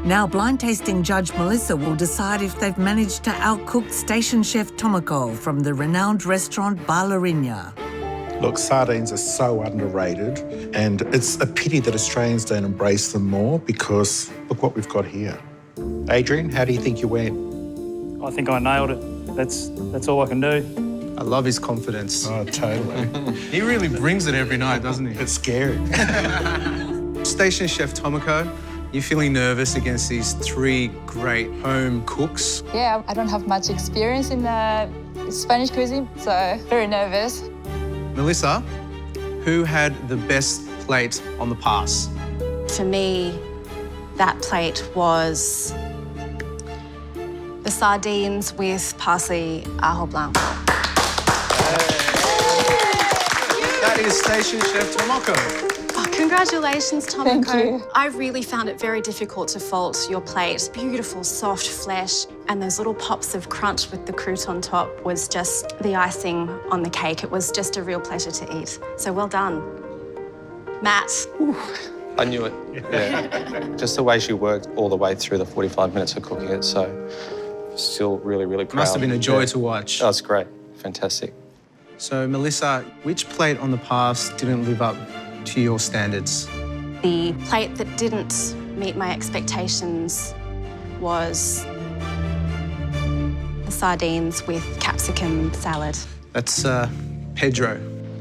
Now, blind tasting judge Melissa will decide if they've managed to outcook station chef Tomoko from the renowned restaurant Bar Lourinhã. Look, sardines are so underrated, and it's a pity that Australians don't embrace them more because look what we've got here. Adrian, how do you think you went? I think I nailed it. That's all I can do. I love his confidence. Oh, totally. He really brings it every night, doesn't he? It's scary. Station chef Tomoko, you feeling nervous against these 3 great home cooks? Yeah, I don't have much experience in Spanish cuisine, so very nervous. Melissa, who had the best plate on the pass? For me, that plate was the sardines with parsley ajo blanco. That is Station Chef Tomoko. Oh, congratulations, Tomoko. Thank you. I really found it very difficult to fault your plate. Beautiful, soft flesh, and those little pops of crunch with the crouton top was just the icing on the cake. It was just a real pleasure to eat. So well done. Matt. I knew it. Yeah. Just the way she worked all the way through the 45 minutes of cooking it, so still really, really proud. Must have been a joy to watch. That's great. Fantastic. So, Melissa, which plate on the pass didn't live up to your standards? The plate that didn't meet my expectations was the sardines with capsicum salad. That's Pedro.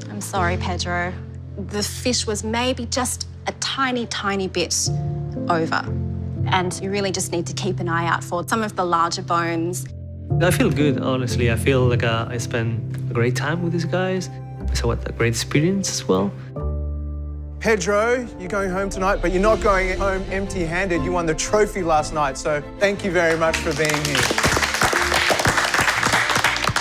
I'm sorry, Pedro. The fish was maybe just a tiny, tiny bit over. And you really just need to keep an eye out for some of the larger bones. I feel good, honestly. I feel like I spent a great time with these guys. So what a great experience as well. Pedro, you're going home tonight, but you're not going home empty-handed. You won the trophy last night, so thank you very much for being here.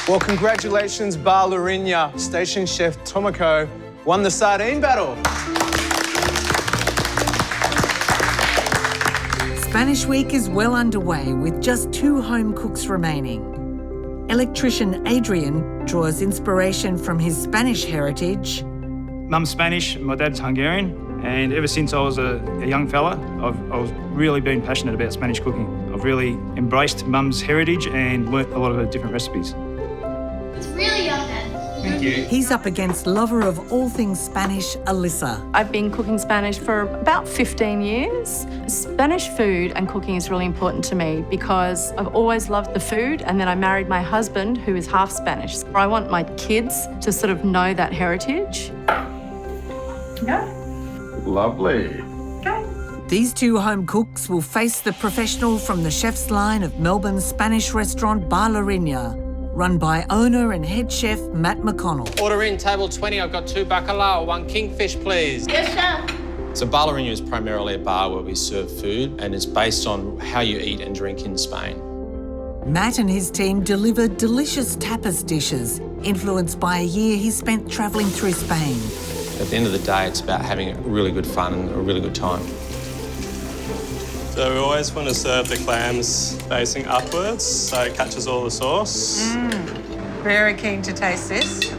Well, congratulations, Bar Lourinhã. Station chef Tomoko won the sardine battle. Spanish Week is well underway with just 2 home cooks remaining. Electrician Adrian draws inspiration from his Spanish heritage. Mum's Spanish, my dad's Hungarian, and ever since I was a young fella, I've really been passionate about Spanish cooking. I've really embraced Mum's heritage and learnt a lot of her different recipes. It's really young, Dad. Thank you. He's up against lover of all things Spanish, Alyssa. I've been cooking Spanish for about 15 years. Spanish food and cooking is really important to me because I've always loved the food, and then I married my husband who is half Spanish. I want my kids to sort of know that heritage. Lovely. These 2 home cooks will face the professional from the chef's line of Melbourne's Spanish restaurant Bar Lourinhã, run by owner and head chef Matt McConnell. Order in, table 20. I've got 2 bacalao, 1 kingfish, please. Yes, Chef. So Bar Lourinhã is primarily a bar where we serve food, and it's based on how you eat and drink in Spain. Matt and his team deliver delicious tapas dishes, influenced by a year he spent travelling through Spain. At the end of the day, it's about having a really good fun and a really good time. So we always want to serve the clams facing upwards so it catches all the sauce. Very keen to taste this.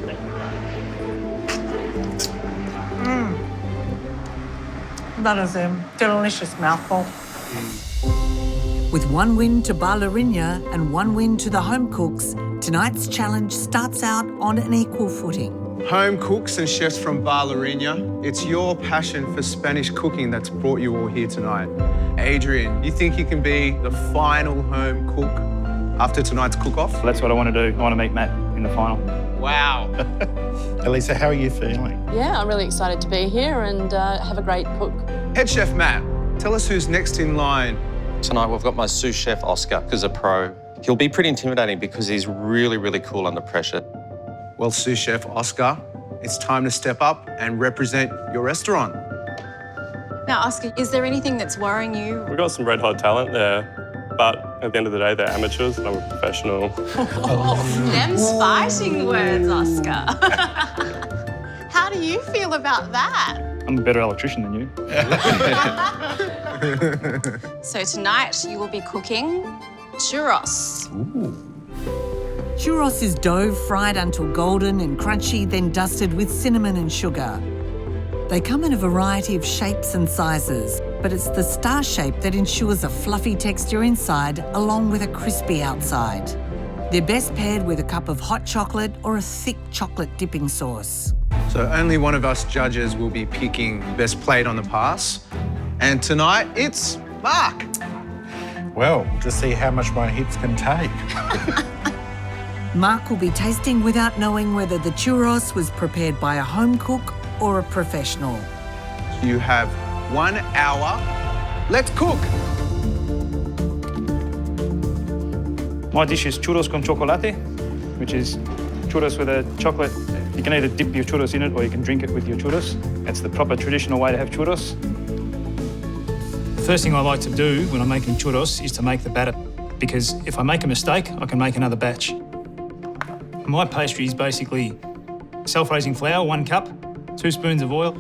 That is a delicious mouthful. With 1 win to Bar Lourinhã and 1 win to the home cooks, tonight's challenge starts out on an equal footing. Home cooks and chefs from Bar Lourinhã, it's your passion for Spanish cooking that's brought you all here tonight. Adrian, you think you can be the final home cook after tonight's cook-off? That's what I want to do. I want to meet Matt in the final. Wow. Elisa, how are you feeling? Yeah, I'm really excited to be here and have a great cook. Head chef Matt, tell us who's next in line. Tonight we've got my sous chef Oscar, who's a pro. He'll be pretty intimidating because he's really, really cool under pressure. Well, sous chef Oscar, it's time to step up and represent your restaurant. Now, Oscar, is there anything that's worrying you? We've got some red hot talent there, but at the end of the day, they're amateurs and I'm a professional. Them fighting words, Oscar. How do you feel about that? I'm a better electrician than you. So tonight you will be cooking churros. Churros is dough fried until golden and crunchy, then dusted with cinnamon and sugar. They come in a variety of shapes and sizes, but it's the star shape that ensures a fluffy texture inside along with a crispy outside. They're best paired with a cup of hot chocolate or a thick chocolate dipping sauce. So only one of us judges will be picking best plate on the pass. And tonight, it's Mark. Well, to see how much my hips can take. Mark will be tasting without knowing whether the churros was prepared by a home cook or a professional. You have 1 hour. Let's cook. My dish is churros con chocolate, which is churros with a chocolate. You can either dip your churros in it or you can drink it with your churros. That's the proper traditional way to have churros. The first thing I like to do when I'm making churros is to make the batter, because if I make a mistake, I can make another batch. My pastry is basically self-raising flour, 1 cup, 2 spoons of oil,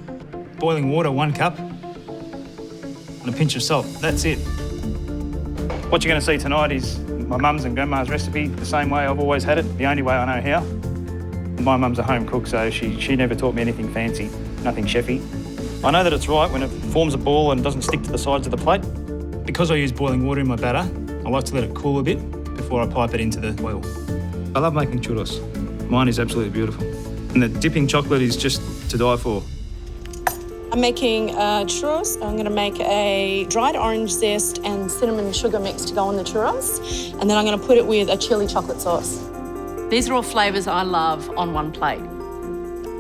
boiling water, 1 cup, and a pinch of salt. That's it. What you're going to see tonight is my mum's and grandma's recipe, the same way I've always had it, the only way I know how. My mum's a home cook, so she never taught me anything fancy, nothing chefy. I know that it's right when it forms a ball and doesn't stick to the sides of the plate. Because I use boiling water in my batter, I like to let it cool a bit before I pipe it into the oil. I love making churros. Mine is absolutely beautiful. And the dipping chocolate is just to die for. I'm making churros. I'm going to make a dried orange zest and cinnamon sugar mix to go on the churros. And then I'm going to put it with a chili chocolate sauce. These are all flavours I love on one plate.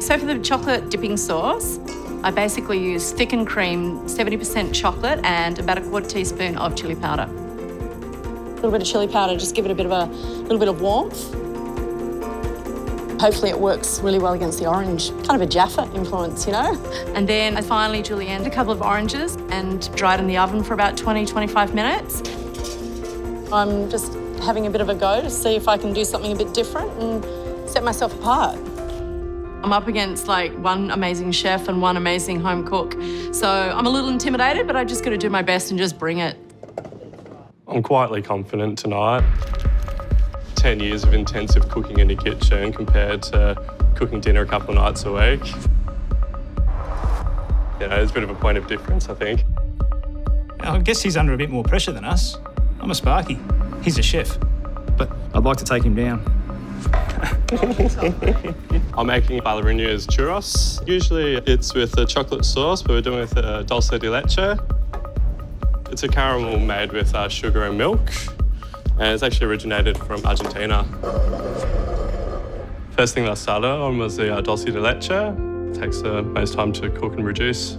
So for the chocolate dipping sauce, I basically use thickened cream, 70% chocolate, and about a 1/4 teaspoon of chili powder. A little bit of chili powder, just give it a little bit of warmth. Hopefully it works really well against the orange. Kind of a Jaffa influence, you know? And then I finally julienned a couple of oranges and dried in the oven for about 20-25 minutes. I'm just having a bit of a go to see if I can do something a bit different and set myself apart. I'm up against like one amazing chef and one amazing home cook. So I'm a little intimidated, but I just got to do my best and just bring it. I'm quietly confident tonight. 10 years of intensive cooking in the kitchen compared to cooking dinner a couple of nights a week. You know, there's a bit of a point of difference, I think. I guess he's under a bit more pressure than us. I'm a Sparky. He's a chef. But I'd like to take him down. I'm making Bar Lourinhã's churros. Usually it's with a chocolate sauce, but we're doing it with dulce de leche. It's a caramel made with sugar and milk, and it's actually originated from Argentina. First thing I started on was the dulce de leche. It takes the most time to cook and reduce.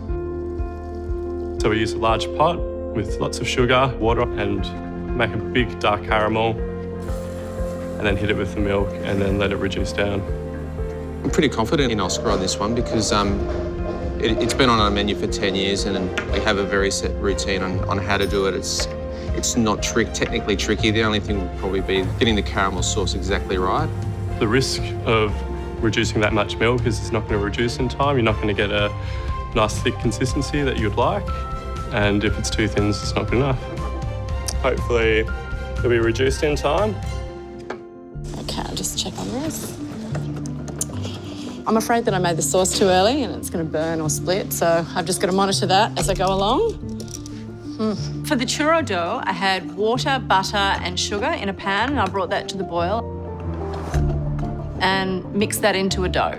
So we use a large pot with lots of sugar, water, and make a big dark caramel, and then hit it with the milk and then let it reduce down. I'm pretty confident in Oscar on this one because it's been on our menu for 10 years and we have a very set routine on how to do it. It's not technically tricky. The only thing would probably be getting the caramel sauce exactly right. The risk of reducing that much milk is it's not going to reduce in time. You're not going to get a nice thick consistency that you'd like. And if it's too thin, it's not good enough. Hopefully it'll be reduced in time. Okay, I'll just check on this. I'm afraid that I made the sauce too early and it's going to burn or split, so I've just got to monitor that as I go along. For the churro dough, I had water, butter, and sugar in a pan, and I brought that to the boil and mixed that into a dough.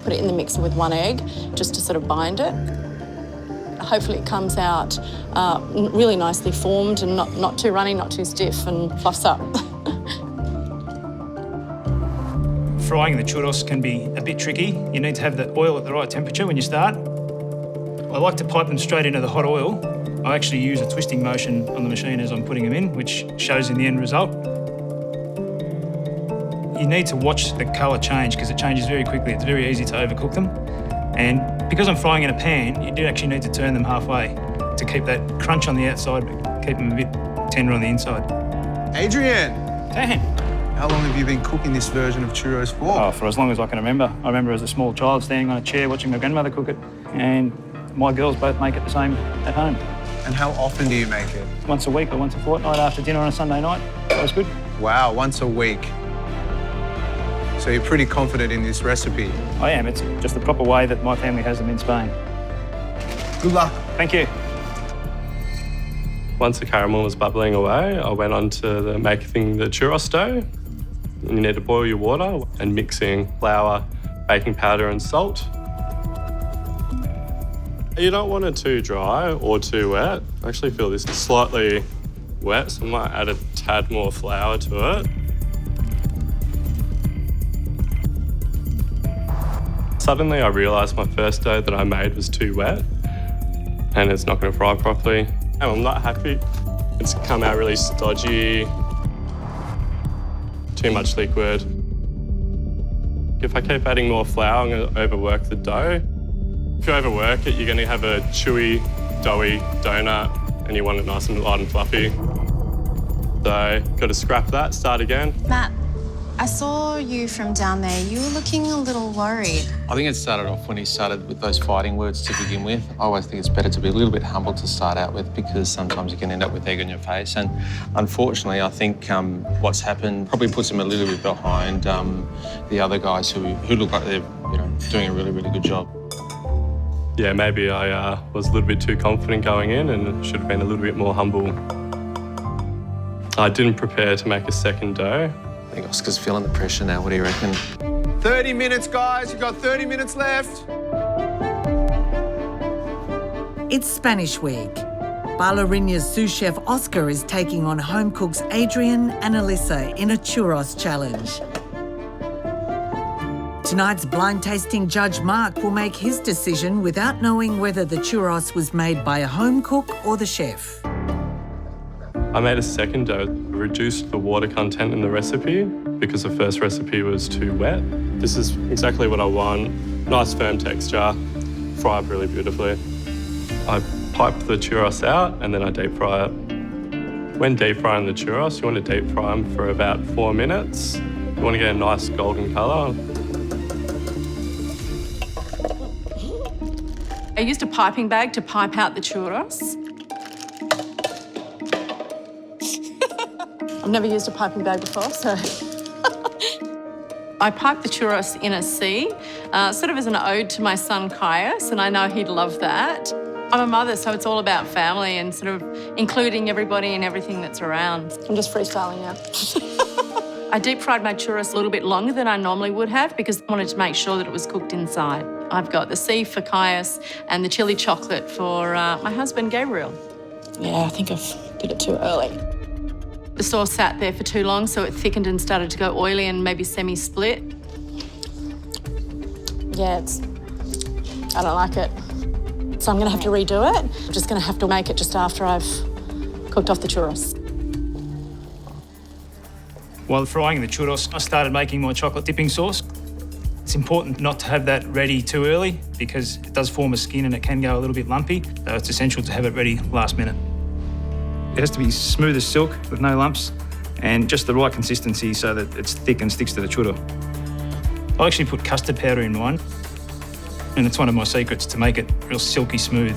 Put it in the mixer with 1 egg, just to sort of bind it. Hopefully it comes out really nicely formed and not too runny, not too stiff, and fluffs up. Frying the churros can be a bit tricky. You need to have the oil at the right temperature when you start. I like to pipe them straight into the hot oil. I actually use a twisting motion on the machine as I'm putting them in, which shows in the end result. You need to watch the colour change because it changes very quickly. It's very easy to overcook them. And because I'm frying in a pan, you do actually need to turn them halfway to keep that crunch on the outside, but keep them a bit tender on the inside. Adrian! Dan! How long have you been cooking this version of churros for? Oh, for as long as I can remember. I remember as a small child standing on a chair watching my grandmother cook it, and my girls both make it the same at home. And how often do you make it? Once a week or once a fortnight after dinner on a Sunday night. That was good. Wow, once a week. So you're pretty confident in this recipe? I am. It's just the proper way that my family has them in Spain. Good luck. Thank you. Once the caramel was bubbling away, I went on to making the churros dough. You need to boil your water and mixing flour, baking powder and salt. You don't want it too dry or too wet. I actually feel this is slightly wet, so I might add a tad more flour to it. Suddenly I realised my first dough that I made was too wet and it's not going to fry properly. I'm not happy. It's come out really stodgy, too much liquid. If I keep adding more flour, I'm going to overwork the dough. If you overwork it, you're going to have a chewy, doughy donut and you want it nice and light and fluffy. So, got to scrap that, start again. Matt, I saw you from down there. You were looking a little worried. I think it started off when he started with those fighting words to begin with. I always think it's better to be a little bit humble to start out with because sometimes you can end up with egg on your face. And unfortunately, I think what's happened probably puts him a little bit behind the other guys who look like they're doing a really, really good job. Yeah, maybe I was a little bit too confident going in and should have been a little bit more humble. I didn't prepare to make a second dough. I think Oscar's feeling the pressure now. What do you reckon? 30 minutes, guys. You've got 30 minutes left. It's Spanish week. Bar Lourinhã's sous chef Oscar is taking on home cooks Adrian and Alyssa in a churros challenge. Tonight's blind tasting judge Mark will make his decision without knowing whether the churros was made by a home cook or the chef. I made a second dough, reduced the water content in the recipe because the first recipe was too wet. This is exactly what I want. Nice firm texture, fry up really beautifully. I pipe the churros out and then I deep fry it. When deep frying the churros, you want to deep fry them for about 4 minutes. You want to get a nice golden colour. I used a piping bag to pipe out the churros. I've never used a piping bag before, so... I piped the churros in a C, sort of as an ode to my son Caius, and I know he'd love that. I'm a mother, so it's all about family and sort of including everybody and everything that's around. I'm just freestyling now. I deep fried my churros a little bit longer than I normally would have because I wanted to make sure that it was cooked inside. I've got the C for Caius and the chili chocolate for my husband Gabriel. Yeah, I think I did it too early. The sauce sat there for too long, so it thickened and started to go oily and maybe semi-split. Yeah, I don't like it. So I'm gonna have to redo it. I'm just gonna have to make it just after I've cooked off the churros. While frying the churros, I started making my chocolate dipping sauce. It's important not to have that ready too early because it does form a skin and it can go a little bit lumpy, so it's essential to have it ready last minute. It has to be smooth as silk with no lumps and just the right consistency so that it's thick and sticks to the churro. I actually put custard powder in mine and it's one of my secrets to make it real silky smooth.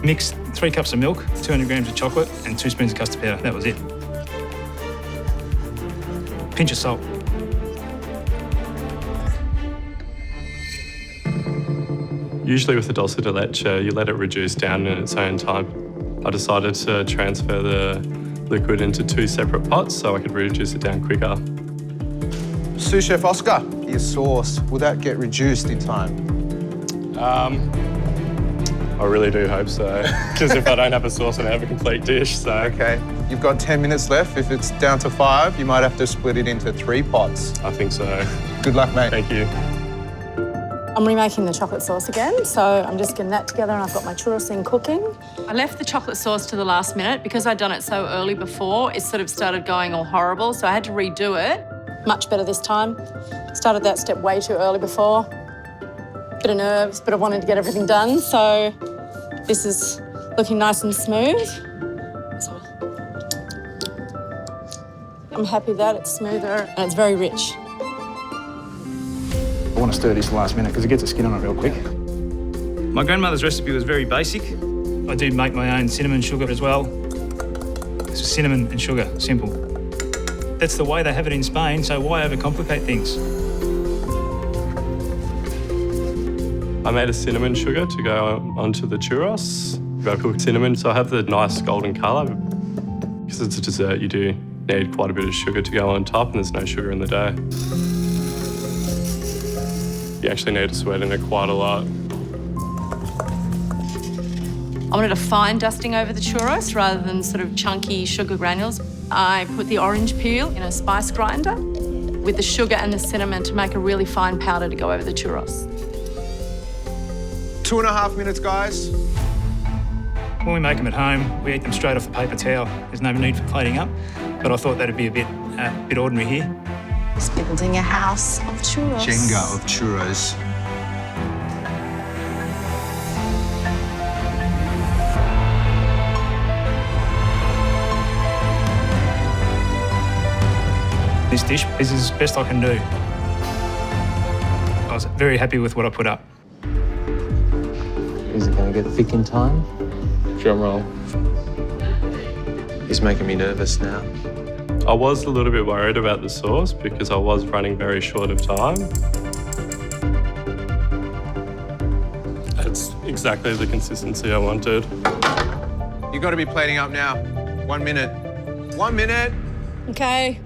Mix 3 cups of milk, 200 grams of chocolate and 2 spoons of custard powder. That was it. Pinch of salt. Usually with the dulce de leche, you let it reduce down in its own time. I decided to transfer the liquid into 2 separate pots so I could reduce it down quicker. Sous Chef Oscar, your sauce, will that get reduced in time? I really do hope so, because if I don't have a sauce, I don't have a complete dish, so. Okay, you've got 10 minutes left. If it's down to 5, you might have to split it into 3 pots. I think so. Good luck, mate. Thank you. I'm remaking the chocolate sauce again, so I'm just getting that together and I've got my churros in cooking. I left the chocolate sauce to the last minute because I'd done it so early before. It sort of started going all horrible, so I had to redo it. Much better this time. Started that step way too early before. Bit of nerves, but I wanted to get everything done, so this is looking nice and smooth. So I'm happy that it's smoother and it's very rich. I want to stir this last minute because it gets the skin on it real quick. My grandmother's recipe was very basic. I do make my own cinnamon sugar as well. It's cinnamon and sugar, simple. That's the way they have it in Spain, so why overcomplicate things? I made a cinnamon sugar to go onto the churros. I cook cinnamon, so I have the nice golden colour. Because it's a dessert, you do need quite a bit of sugar to go on top, and there's no sugar in the dough. You actually need to sweeten it quite a lot. I wanted a fine dusting over the churros rather than sort of chunky sugar granules. I put the orange peel in a spice grinder with the sugar and the cinnamon to make a really fine powder to go over the churros. 2.5 minutes, guys. When we make them at home, we eat them straight off the paper towel. There's no need for plating up, but I thought that'd be a bit ordinary here. Just building a house of churros. Jenga of churros. This dish is as best I can do. I was very happy with what I put up. Is it going to get thick in time? Drum roll. He's making me nervous now. I was a little bit worried about the sauce because I was running very short of time. It's exactly the consistency I wanted. You've got to be plating up now. 1 minute. 1 minute. Okay.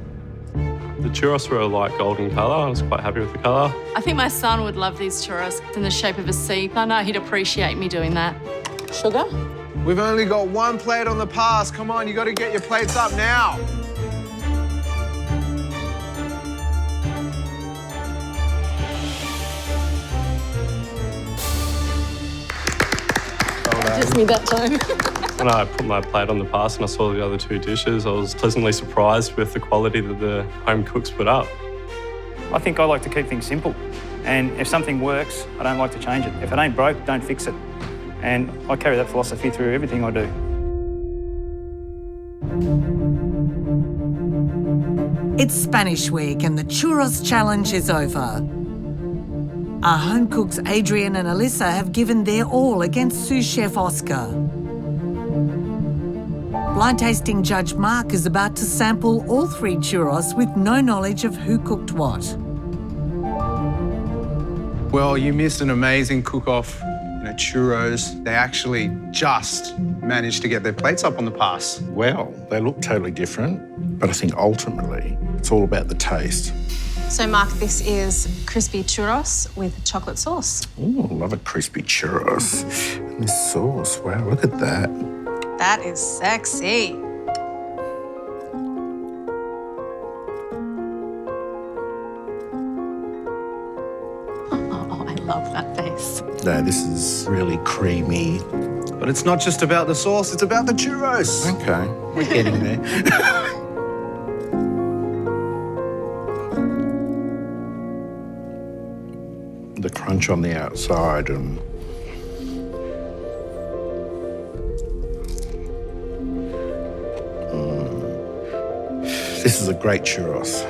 The churros were a light golden colour. I was quite happy with the colour. I think my son would love these churros. It's in the shape of a C. I know he'd appreciate me doing that. Sugar? We've only got 1 plate on the pass. Come on, you got to get your plates up now. Just me that time. When I put my plate on the pass and I saw the other 2 dishes, I was pleasantly surprised with the quality that the home cooks put up. I think I like to keep things simple. And if something works, I don't like to change it. If it ain't broke, don't fix it. And I carry that philosophy through everything I do. It's Spanish week and the Churros Challenge is over. Our home cooks Adrian and Alyssa have given their all against sous chef Oscar. Blind tasting judge Mark is about to sample all 3 churros with no knowledge of who cooked what. Well, you missed an amazing cook-off. Churros, they actually just managed to get their plates up on the pass. Well, they look totally different, but I think ultimately it's all about the taste. So, Mark, this is crispy churros with chocolate sauce. Ooh, I love a crispy churros. And this sauce, wow, look at that. That is sexy. Oh, I love that face. No, this is really creamy. But it's not just about the sauce, it's about the churros. Okay, we're getting there. The crunch on the outside and this is a great churros.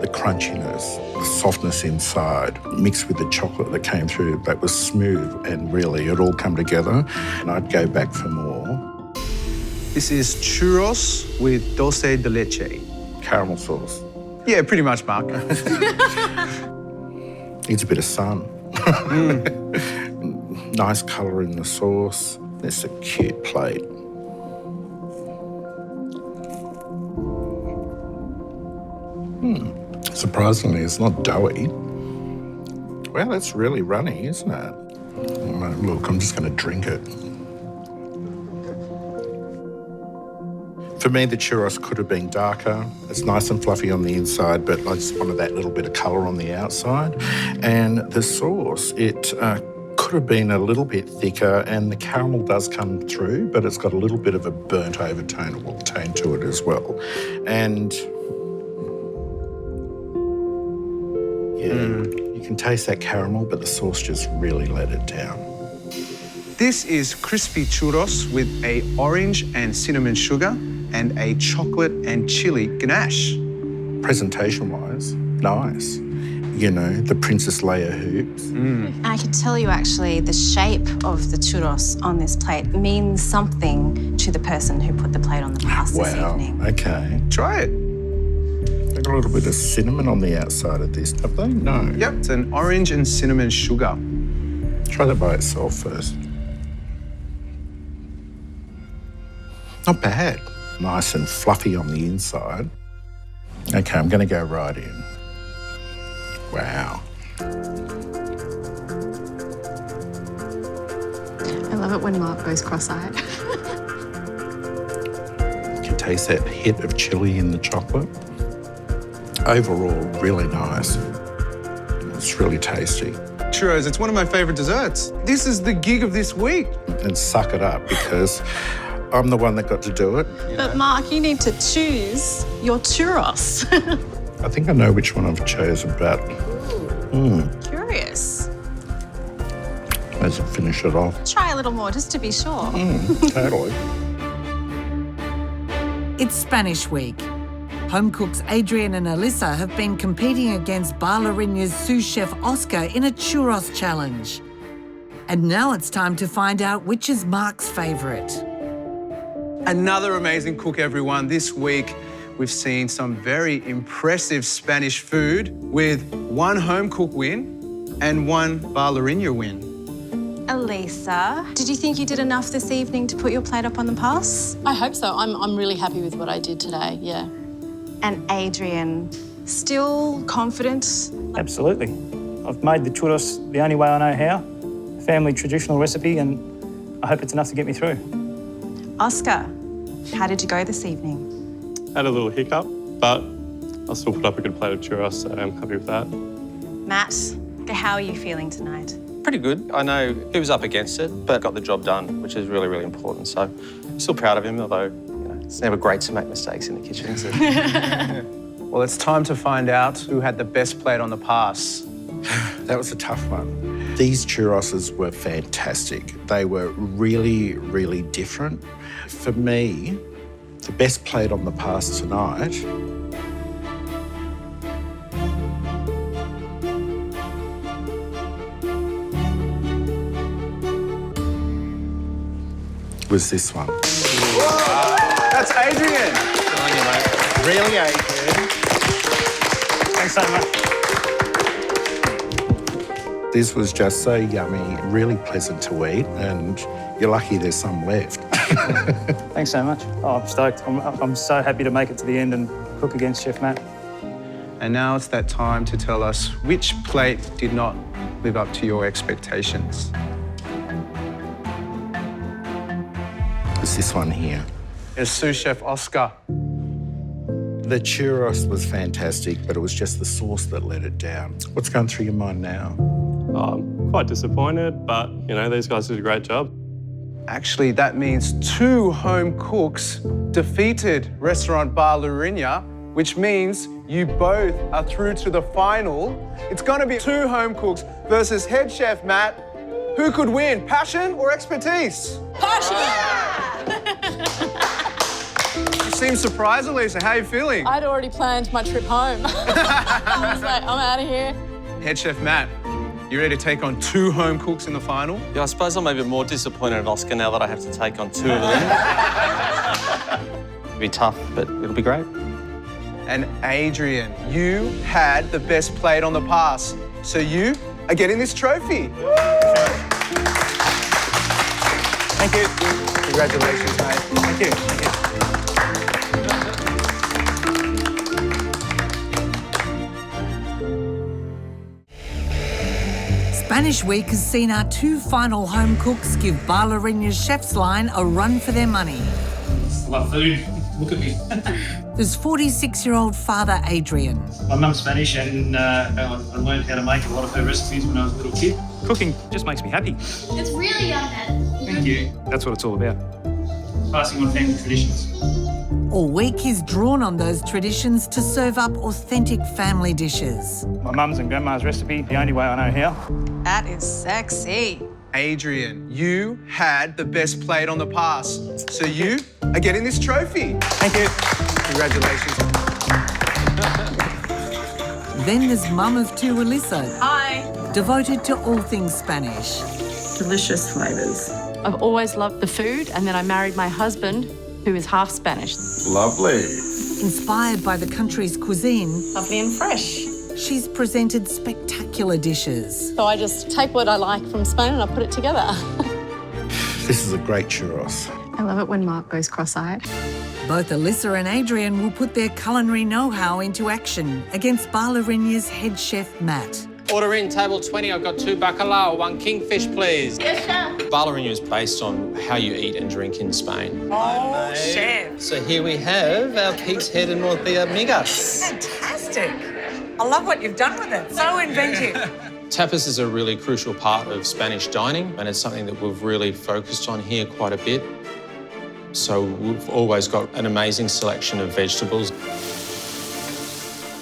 The crunchiness, the softness inside, mixed with the chocolate that came through, that was smooth and really it all come together. And I'd go back for more. This is churros with dulce de leche. Caramel sauce. Yeah, pretty much, Mark. Needs a bit of sun. Nice colour in the sauce. That's a cute plate. Surprisingly, it's not doughy. Well, that's really runny, isn't it? Look, I'm just going to drink it. For me, the churros could have been darker. It's nice and fluffy on the inside, but I just wanted that little bit of colour on the outside. And the sauce, it could have been a little bit thicker, and the caramel does come through, but it's got a little bit of a burnt overtone or tone to it as well. And you can taste that caramel, but the sauce just really let it down. This is crispy churros with a orange and cinnamon sugar and a chocolate and chili ganache. Presentation-wise, nice. You know, the Princess Leia hoops. I could tell you actually the shape of the churros on this plate means something to the person who put the plate on the past this evening. Wow, okay. Try it. They've got a little bit of cinnamon on the outside of this, have they? No. Yep, it's an orange and cinnamon sugar. Try that by itself first. Not bad. Nice and fluffy on the inside. Okay, I'm going to go right in. Wow. I love it when Mark goes cross-eyed. You can taste that hit of chili in the chocolate. Overall, really nice. It's really tasty. Churros, it's one of my favourite desserts. This is the gig of this week. And suck it up, because I'm the one that got to do it. But Mark, you need to choose your churros. I think I know which one I've chosen, but Curious. let's finish it off. Try a little more just to be sure. Totally. It's Spanish week. Home cooks Adrian and Alyssa have been competing against Bar Lourinhã's sous chef Oscar in a churros challenge. And now it's time to find out which is Mark's favourite. Another amazing cook, everyone. This week, we've seen some very impressive Spanish food with one home cook win and one Bar Lourinhã win. Elisa, did you think you did enough this evening to put your plate up on the pass? I hope so. I'm really happy with what I did today, yeah. And Adrian, still confident? Absolutely. I've made the churros the only way I know how. A family traditional recipe, and I hope it's enough to get me through. Oscar, how did you go this evening? Had a little hiccup, but I'll still put up a good plate of churros, so I'm happy with that. Matt, how are you feeling tonight? Pretty good. I know he was up against it, but got the job done, which is really, really important. So I'm still proud of him, although it's never great to make mistakes in the kitchen, is it? Well, it's time to find out who had the best plate on the pass. That was a tough one. These churroses were fantastic. They were really, really different. For me, the best plate on the pass tonight was this one. Whoa! That's Adrian. Good on you, mate. Really, Adrian. Thanks so much. This was just so yummy, really pleasant to eat, and you're lucky there's some left. Thanks so much. Oh, I'm stoked. I'm so happy to make it to the end and cook against Chef Matt. And now it's that time to tell us which plate did not live up to your expectations. It's this one here. It's sous chef Oscar. The churros was fantastic, but it was just the sauce that let it down. What's going through your mind now? I'm quite disappointed, but, you know, these guys did a great job. Actually, that means 2 home cooks defeated restaurant Bar Lourinhã, which means you both are through to the final. It's going to be 2 home cooks versus head chef Matt. Who could win, passion or expertise? Passion! You seem surprised, Elisa. How are you feeling? I'd already planned my trip home. I was like, I'm out of here. Head chef Matt, you ready to take on 2 home cooks in the final? Yeah, I suppose I'm even more disappointed at Oscar now that I have to take on 2 of them. It'll be tough, but it'll be great. And Adrian, you had the best plate on the pass, so you are getting this trophy. Thank you. Congratulations, mate. Thank you. Thank you. Spanish Week has seen our two final home cooks give Bar Lourinhã's chef's line a run for their money. Love food. Look at me. There's 46-year-old father Adrian. My mum's Spanish and I learned how to make a lot of her recipes when I was a little kid. Cooking just makes me happy. It's really young, Dad. Thank you. That's what it's all about. Passing on family traditions. All week he's drawn on those traditions to serve up authentic family dishes. My mum's and grandma's recipe, the only way I know how. That is sexy. Adrian, you had the best plate on the pass. So you are getting this trophy. Thank you. Congratulations. Then there's mum of two, Alyssa. Hi. Devoted to all things Spanish. Delicious flavours. I've always loved the food, and then I married my husband, who is half Spanish. Lovely. Inspired by the country's cuisine, Lovely and fresh. she's presented spectacular dishes. So I just take what I like from Spain and I put it together. This is a great churros. I love it when Mark goes cross-eyed. Both Alyssa and Adrian will put their culinary know-how into action against Bar Lourinhã's head chef, Matt. Order in, table 20. I've got 2 bacalao, 1 kingfish, please. Yes, sir. Bar Lourinhã is based on how you eat and drink in Spain. Oh, chef. So here we have our pig's head and tortilla migas. Fantastic. I love what you've done with it. So inventive. Tapas is a really crucial part of Spanish dining, and it's something that we've really focused on here quite a bit. So we've always got an amazing selection of vegetables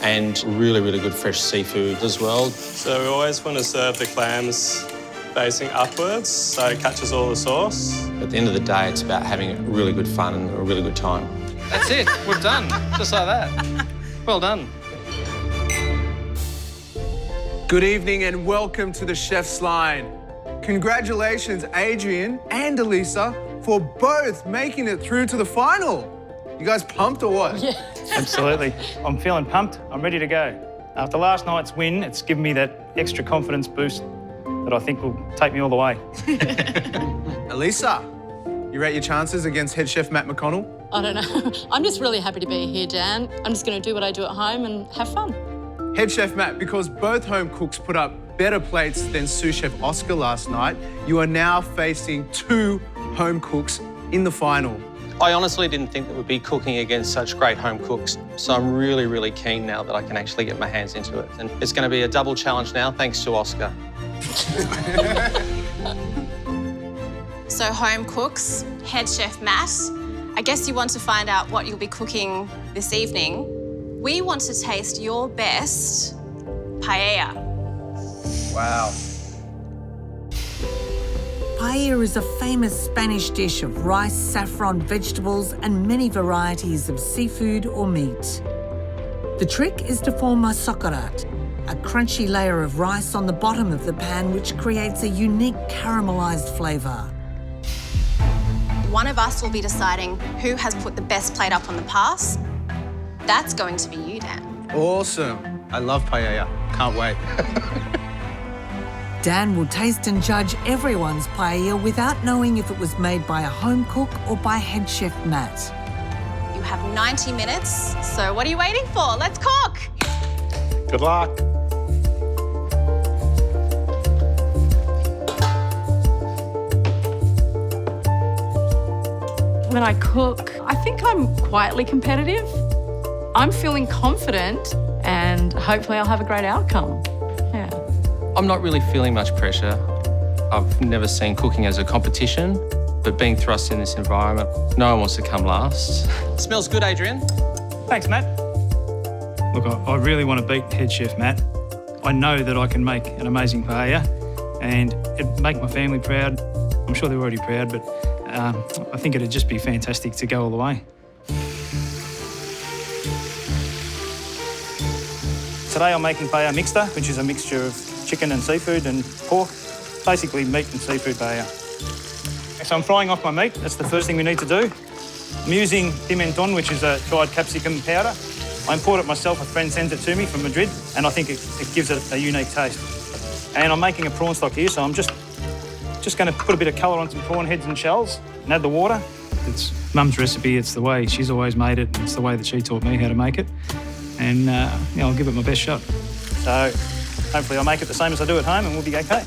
and really, really good fresh seafood as well. So we always want to serve the clams facing upwards so it catches all the sauce. At the end of the day, it's about having a really good fun and a really good time. That's it. We're done. Just like that. Well done. Good evening and welcome to the Chef's Line. Congratulations, Adrian and Elisa, for both making it through to the final. You guys pumped or what? Yeah. Absolutely. I'm feeling pumped. I'm ready to go. After last night's win, it's given me that extra confidence boost that I think will take me all the way. Elisa, you rate your chances against head chef Matt McConnell? I don't know. I'm just really happy to be here, Dan. I'm just going to do what I do at home and have fun. Head chef Matt, because both home cooks put up better plates than sous chef Oscar last night, you are now facing 2 home cooks in the final. I honestly didn't think that we'd be cooking against such great home cooks. So I'm really, really keen now that I can actually get my hands into it. And it's going to be a double challenge now, thanks to Oscar. So home cooks, head chef Matt, I guess you want to find out what you'll be cooking this evening. We want to taste your best paella. Wow. Paella is a famous Spanish dish of rice, saffron, vegetables, and many varieties of seafood or meat. The trick is to form a socarat, a crunchy layer of rice on the bottom of the pan which creates a unique caramelised flavour. One of us will be deciding who has put the best plate up on the pass. That's going to be you, Dan. Awesome. I love paella. Can't wait. Dan will taste and judge everyone's paella without knowing if it was made by a home cook or by head chef Matt. You have 90 minutes, so what are you waiting for? Let's cook! Good luck. When I cook, I think I'm quietly competitive. I'm feeling confident and hopefully I'll have a great outcome. Yeah. I'm not really feeling much pressure. I've never seen cooking as a competition, but being thrust in this environment, no one wants to come last. Smells good, Adrian. Thanks, Matt. Look, I really want to beat head chef Matt. I know that I can make an amazing paella and it'd make my family proud. I'm sure they're already proud, but I think it'd just be fantastic to go all the way. Today I'm making paella mixta, which is a mixture of chicken and seafood and pork, basically meat and seafood paella. So I'm frying off my meat. That's the first thing we need to do. I'm using pimenton, which is a dried capsicum powder. I import it myself. A friend sends it to me from Madrid, and I think it gives it a unique taste. And I'm making a prawn stock here, so I'm just Just going to put a bit of colour on some prawn heads and shells and add the water. It's Mum's recipe, it's the way she's always made it, it's the way that she taught me how to make it. And I'll give it my best shot. So hopefully I'll make it the same as I do at home and we'll be okay.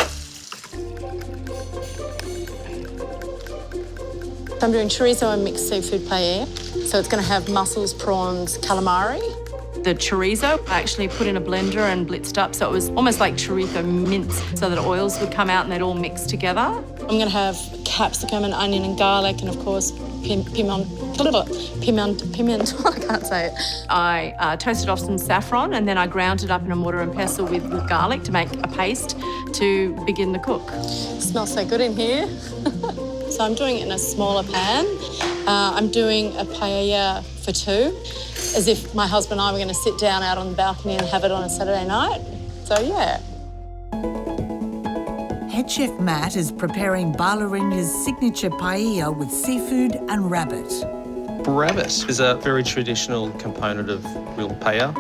I'm doing chorizo and mixed seafood paella. So it's going to have mussels, prawns, calamari. The chorizo I actually put in a blender and blitzed up, so it was almost like chorizo mince, so that oils would come out and they'd all mix together. I'm going to have capsicum and onion and garlic and, of course, piment. I can't say it. I toasted off some saffron and then I ground it up in a mortar and pestle with garlic to make a paste to begin the cook. It smells so good in here. So I'm doing it in a smaller pan. I'm doing a paella for two, as if my husband and I were going to sit down out on the balcony and have it on a Saturday night. So, yeah. Head chef Matt is preparing Bar Lourinhã's signature paella with seafood and rabbit. Rabbit is a very traditional component of real paella.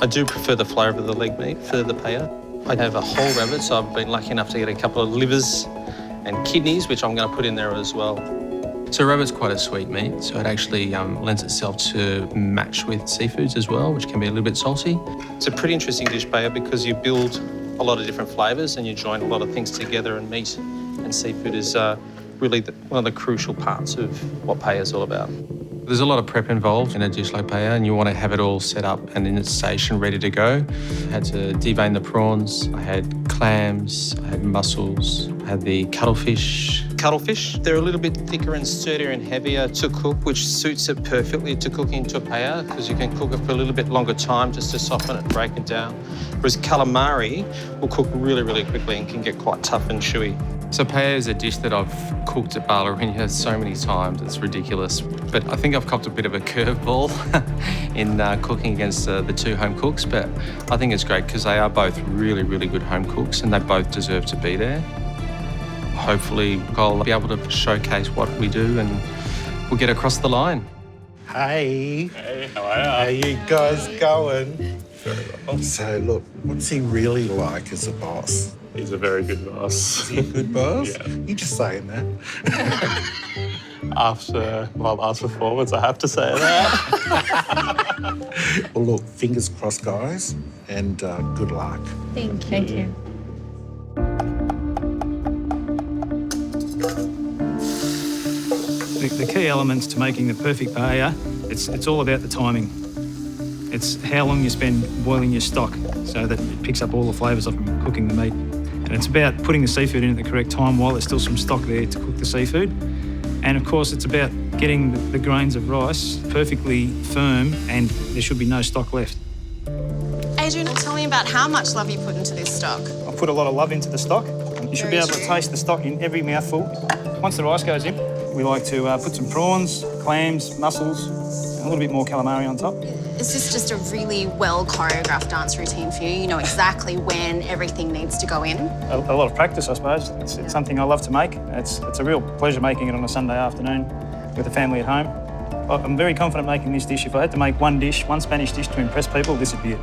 I do prefer the flavour of the leg meat for the paella. I have a whole rabbit, so I've been lucky enough to get a couple of livers and kidneys, which I'm going to put in there as well. So rabbit's quite a sweet meat, so it actually lends itself to match with seafoods as well, which can be a little bit salty. It's a pretty interesting dish, paella, because you build a lot of different flavours and you join a lot of things together, and meat and seafood is really one of the crucial parts of what paella is all about. There's a lot of prep involved in a dish like paella, and you want to have it all set up and in its station, ready to go. I had to devein the prawns, I had clams, I had mussels, I had the cuttlefish. Cuttlefish, they're a little bit thicker and sturdier and heavier to cook, which suits it perfectly to cook into a paella, because you can cook it for a little bit longer time just to soften it and break it down. Whereas calamari will cook really, really quickly and can get quite tough and chewy. So paella is a dish that I've cooked at Bar Lourinhã so many times, it's ridiculous. But I think I've copped a bit of a curveball in cooking against the two home cooks, but I think it's great because they are both really, really good home cooks and they both deserve to be there. Hopefully I'll be able to showcase what we do and we'll get across the line. Hey. Hey, how are you? How you guys going? Very well. So, look, what's he really like as a boss? He's a very good boss. Is he a good boss? Yeah. You're just saying that. After my last performance, I have to say that. Well, look, fingers crossed, guys, and good luck. Thank you. The key elements to making the perfect paella, it's all about the timing. It's how long you spend boiling your stock so that it picks up all the flavours of cooking the meat. And it's about putting the seafood in at the correct time while there's still some stock there to cook the seafood. And of course, it's about getting the grains of rice perfectly firm and there should be no stock left. Adrian, tell me about how much love you put into this stock. I put a lot of love into the stock. You should be able to taste the stock in every mouthful. Once the rice goes in, we like to put some prawns, clams, mussels, and a little bit more calamari on top. Is this just a really well choreographed dance routine for you? You know exactly when everything needs to go in? A lot of practice, I suppose. It's something I love to make. It's a real pleasure making it on a Sunday afternoon with the family at home. I'm very confident making this dish. If I had to make one Spanish dish to impress people, this would be it.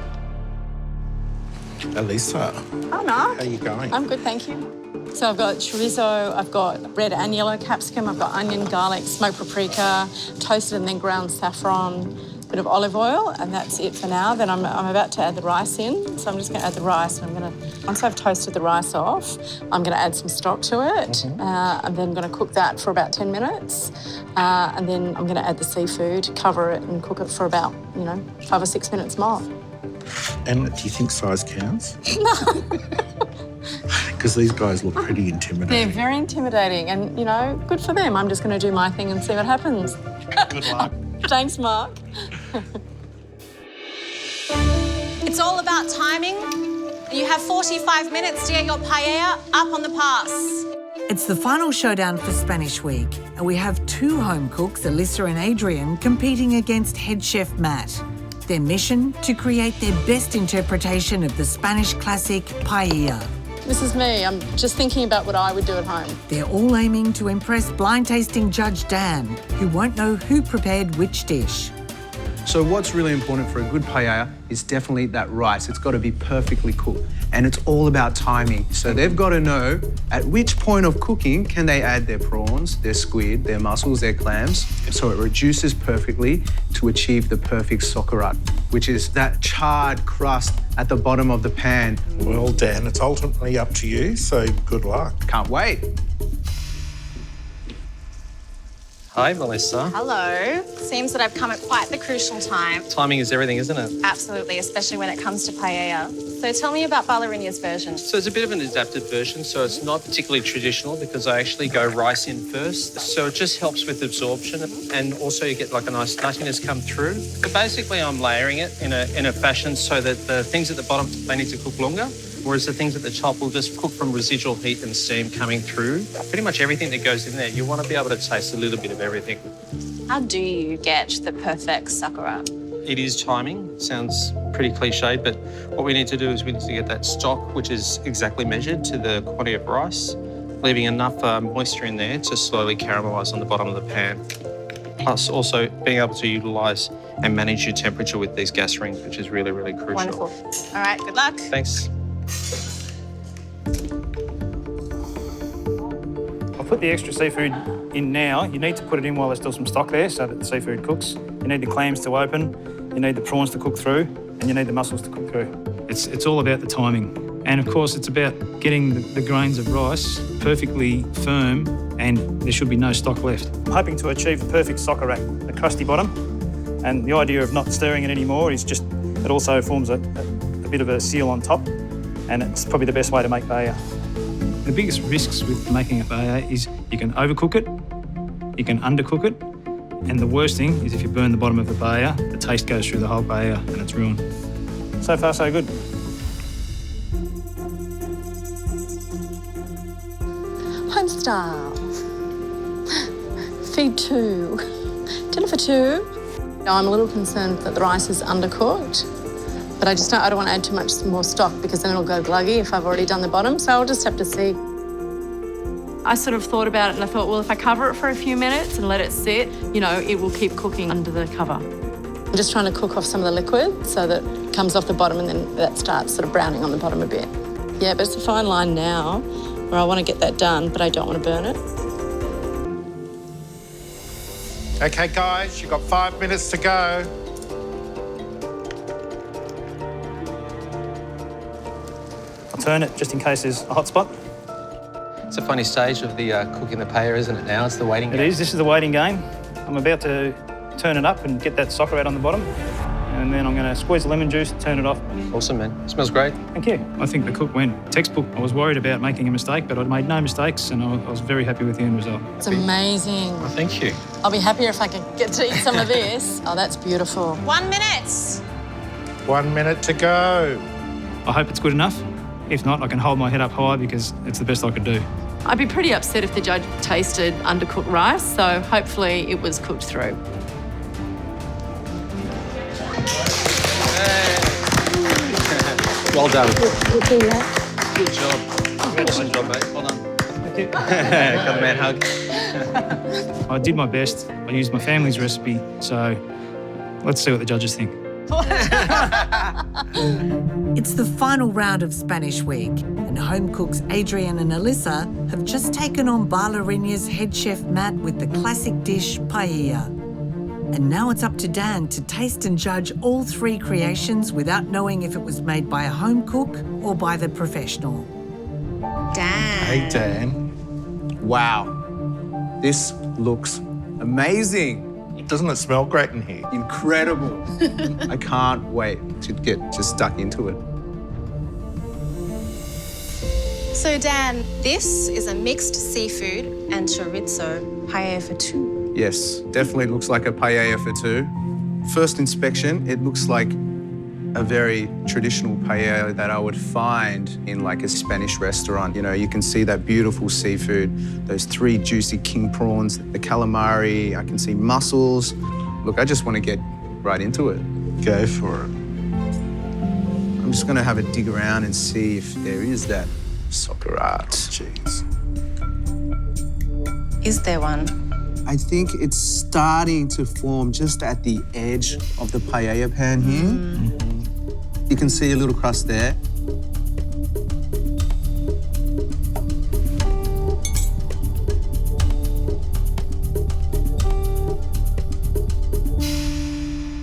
Elisa, Oh, no. how are you going? I'm good, thank you. So I've got chorizo, I've got red and yellow capsicum, I've got onion, garlic, smoked paprika, toasted and then ground saffron, a bit of olive oil, and that's it for now. Then I'm about to add the rice in. So I'm just going to add the rice. And once I've toasted the rice off, I'm going to add some stock to it. And then I'm going to cook that for about 10 minutes. And then I'm going to add the seafood, cover it and cook it for about, 5 or 6 minutes more. And do you think size counts? No. Because these guys look pretty They're intimidating. very intimidating and, good for them. I'm just going to do my thing and see what happens. Good luck. Thanks, Mark. It's all about timing. You have 45 minutes to get your paella up on the pass. It's the final showdown for Spanish Week, and we have two home cooks, Alyssa and Adrian, competing against head chef Matt. Their mission, to create their best interpretation of the Spanish classic paella. This is me. I'm just thinking about what I would do at home. They're all aiming to impress blind tasting judge Dan, who won't know who prepared which dish. So what's really important for a good paella is definitely that rice. It's got to be perfectly cooked. And it's all about timing. So they've got to know at which point of cooking can they add their prawns, their squid, their mussels, their clams. So it reduces perfectly to achieve the perfect sauerkraut, which is that charred crust at the bottom of the pan. Well, Dan, it's ultimately up to you, so good luck. Can't wait. Hi, Melissa. Hello. Seems that I've come at quite the crucial time. Timing is everything, isn't it? Absolutely, especially when it comes to paella. So tell me about Bar Lourinhã's version. So it's a bit of an adapted version, so it's not particularly traditional because I actually go rice in first. So it just helps with absorption and also you get like a nice nuttiness come through. But basically I'm layering it in a fashion so that the things at the bottom, they need to cook longer, whereas the things at the top will just cook from residual heat and steam coming through. Pretty much everything that goes in there, you want to be able to taste a little bit of everything. How do you get the perfect sauerkraut? It is timing. It sounds pretty cliched, but what we need to do is we need to get that stock, which is exactly measured to the quantity of rice, leaving enough moisture in there to slowly caramelise on the bottom of the pan. Plus also being able to utilise and manage your temperature with these gas rings, which is really, really crucial. Wonderful. All right, good luck. Thanks. I'll put the extra seafood in now. You need to put it in while there's still some stock there so that the seafood cooks. You need the clams to open, you need the prawns to cook through, and you need the mussels to cook through. It's all about the timing. And of course, it's about getting the grains of rice perfectly firm and there should be no stock left. I'm hoping to achieve the perfect sauerkraut, a crusty bottom. And the idea of not stirring it anymore is just, it also forms a bit of a seal on top, and it's probably the best way to make paella. The biggest risks with making a paella is you can overcook it, you can undercook it, and the worst thing is if you burn the bottom of the paella, the taste goes through the whole paella and it's ruined. So far, so good. Home style. Feed two. Dinner for two. I'm a little concerned that the rice is undercooked, but I don't want to add too much more stock because then it'll go gluggy if I've already done the bottom, so I'll just have to see. I sort of thought about it and I thought, well, if I cover it for a few minutes and let it sit, it will keep cooking under the cover. I'm just trying to cook off some of the liquid so that it comes off the bottom and then that starts sort of browning on the bottom a bit. Yeah, but it's a fine line now where I want to get that done, but I don't want to burn it. Okay, guys, you've got 5 minutes to go. I'll turn it just in case there's a hot spot. It's a funny stage of the cooking the paella, isn't it now? It's the waiting game. It is. This is the waiting game. I'm about to turn it up and get that sauerkraut on the bottom. And then I'm going to squeeze the lemon juice, turn it off. Awesome, man. It smells great. Thank you. I think the cook went textbook. I was worried about making a mistake, but I made no mistakes and I was very happy with the end result. It's amazing. Well, thank you. I'll be happier if I can get to eat some of this. Oh, that's beautiful. 1 minute. 1 minute to go. I hope it's good enough. If not, I can hold my head up high because it's the best I could do. I'd be pretty upset if the judge tasted undercooked rice, so hopefully it was cooked through. Well done. Good job. Congratulations, job, mate. Well done. Thank you. Got a man hug. I did my best. I used my family's recipe, so let's see what the judges think. It's the final round of Spanish Week, and home cooks Adrian and Alyssa have just taken on Bar Lourinhã's head chef Matt with the classic dish paella. And now it's up to Dan to taste and judge all three creations without knowing if it was made by a home cook or by the professional. Dan. Hey, Dan. Wow, this looks amazing. Doesn't it smell great in here? Incredible. I can't wait to get just stuck into it. So Dan, this is a mixed seafood and chorizo paella for two. Yes, definitely looks like a paella for two. First inspection, it looks like a very traditional paella that I would find in like a Spanish restaurant. You can see that beautiful seafood, those 3 juicy king prawns, the calamari, I can see mussels. Look, I just want to get right into it. Go for it. I'm just going to have a dig around and see if there is that sauerkraut. Jeez. Is there one? I think it's starting to form just at the edge of the paella pan here. You can see a little crust there.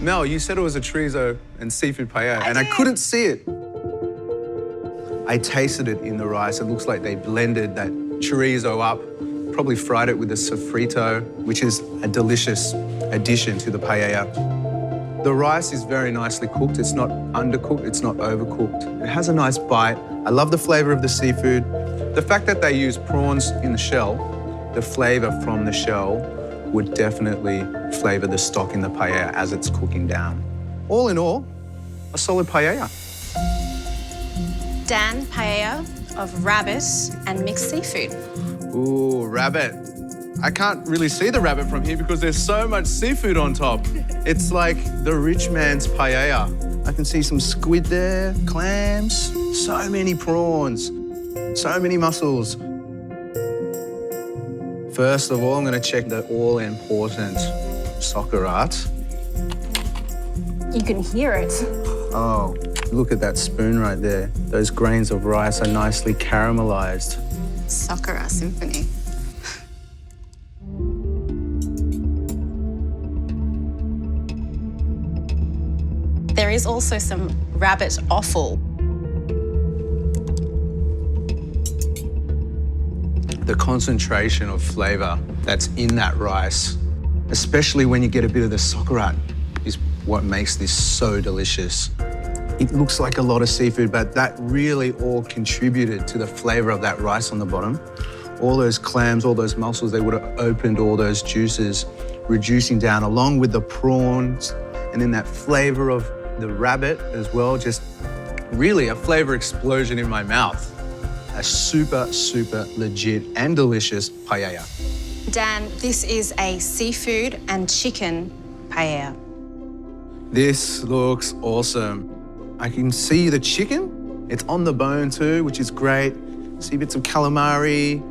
Mel, you said it was a chorizo and seafood paella, and I couldn't see it. I tasted it in the rice. It looks like they blended that chorizo up, probably fried it with a sofrito, which is a delicious addition to the paella. The rice is very nicely cooked. It's not undercooked, it's not overcooked. It has a nice bite. I love the flavour of the seafood. The fact that they use prawns in the shell, the flavour from the shell would definitely flavour the stock in the paella as it's cooking down. All in all, a solid paella. Dan, paella of rabbit and mixed seafood. Ooh, rabbit. I can't really see the rabbit from here because there's so much seafood on top. It's like the rich man's paella. I can see some squid there, clams, so many prawns, so many mussels. First of all, I'm going to check the all-important sauerkraut. You can hear it. Oh, look at that spoon right there. Those grains of rice are nicely caramelized. Sauerkraut symphony. There is also some rabbit offal. The concentration of flavour that's in that rice, especially when you get a bit of the sauerkraut, is what makes this so delicious. It looks like a lot of seafood, but that really all contributed to the flavour of that rice on the bottom. All those clams, all those mussels, they would have opened all those juices, reducing down along with the prawns, and then that flavour of the rabbit as well, just really a flavour explosion in my mouth. A super, super legit and delicious paella. Dan, this is a seafood and chicken paella. This looks awesome. I can see the chicken. It's on the bone too, which is great. See bits of calamari.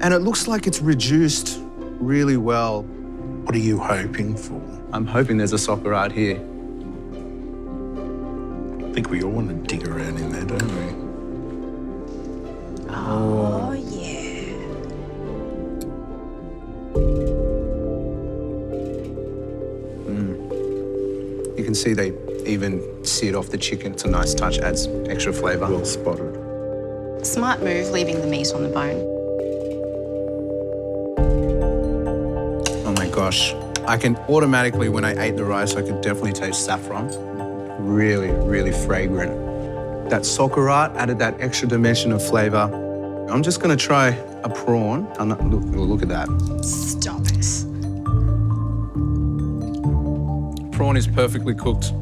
And it looks like it's reduced really well. What are you hoping for? I'm hoping there's a sauerkraut here. I think we all want to dig around in there, don't we? Oh, yeah. You can see they even seared off the chicken. It's a nice touch, adds extra flavour. Well spotted. Smart move, leaving the meat on the bone. Oh my gosh. I can automatically, when I ate the rice, I could definitely taste saffron. Really, really fragrant. That sauerkraut added that extra dimension of flavour. I'm just going to try a prawn. Look at that. Stop it. Prawn is perfectly cooked.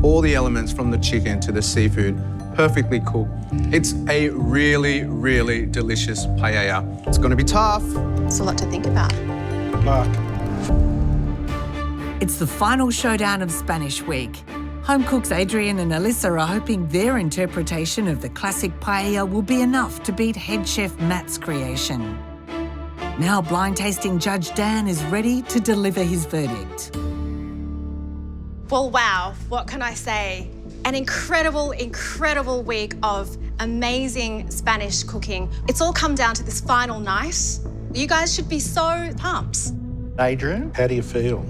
All the elements from the chicken to the seafood, perfectly cooked. It's a really, really delicious paella. It's going to be tough. It's a lot to think about. Good luck. It's the final showdown of Spanish Week. Home cooks Adrian and Alyssa are hoping their interpretation of the classic paella will be enough to beat head chef Matt's creation. Now blind tasting judge Dan is ready to deliver his verdict. Well, wow, what can I say? An incredible, incredible week of amazing Spanish cooking. It's all come down to this final night. You guys should be so pumped. Adrian, how do you feel?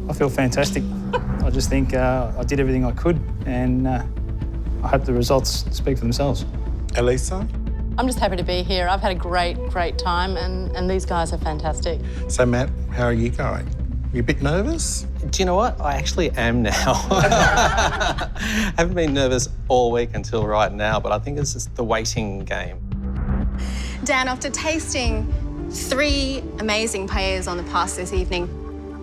I feel fantastic. I just think I did everything I could, and I hope the results speak for themselves. Elisa? I'm just happy to be here. I've had a great time, and these guys are fantastic. So, Matt, how are you going? You a bit nervous? Do you know what? I actually am now. I haven't been nervous all week until right now, but I think it's just the waiting game. Dan, after tasting 3 amazing paellas on the pass this evening,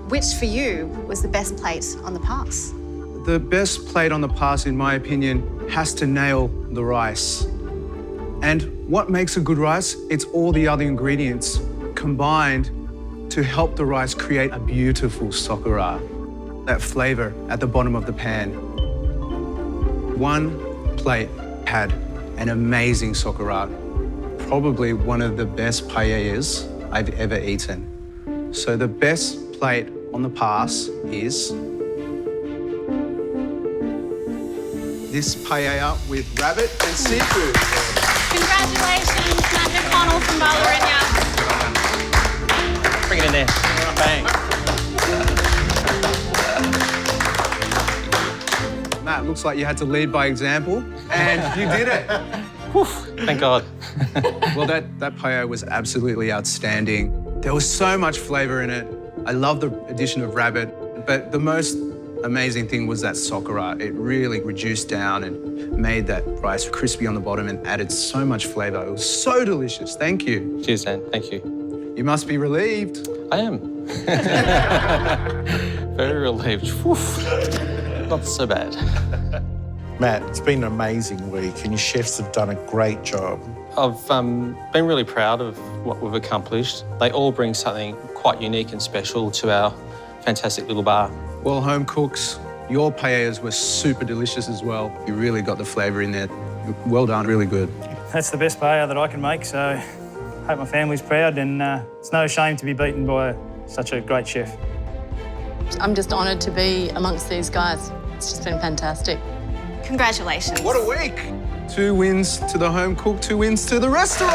which for you was the best plate on the pass? The best plate on the pass, in my opinion, has to nail the rice. And what makes a good rice? It's all the other ingredients combined to help the rice create a beautiful sauerkraut, that flavour at the bottom of the pan. One plate had an amazing sauerkraut, probably one of the best paellas I've ever eaten. So the best plate on the pass is this paella with rabbit and seafood. Congratulations, Matt McConnell from Bar Lourinhã. Bring it in there. Bang. Matt, looks like you had to lead by example, and you did it. Whew, thank God. Well, that paella was absolutely outstanding. There was so much flavour in it. I love the addition of rabbit, but the most amazing thing was that sokora. It really reduced down and made that rice crispy on the bottom and added so much flavour. It was so delicious. Thank you. Cheers, Dan. Thank you. You must be relieved. I am. Very relieved. Whew. Not so bad. Matt, it's been an amazing week and your chefs have done a great job. I've been really proud of what we've accomplished. They all bring something quite unique and special to our fantastic little bar. Well, home cooks, your paellas were super delicious as well. You really got the flavour in there. Well done, really good. That's the best paella that I can make, so I hope my family's proud, and it's no shame to be beaten by such a great chef. I'm just honoured to be amongst these guys. It's just been fantastic. Congratulations. What a week! 2 wins to the home cook, 2 wins to the restaurant.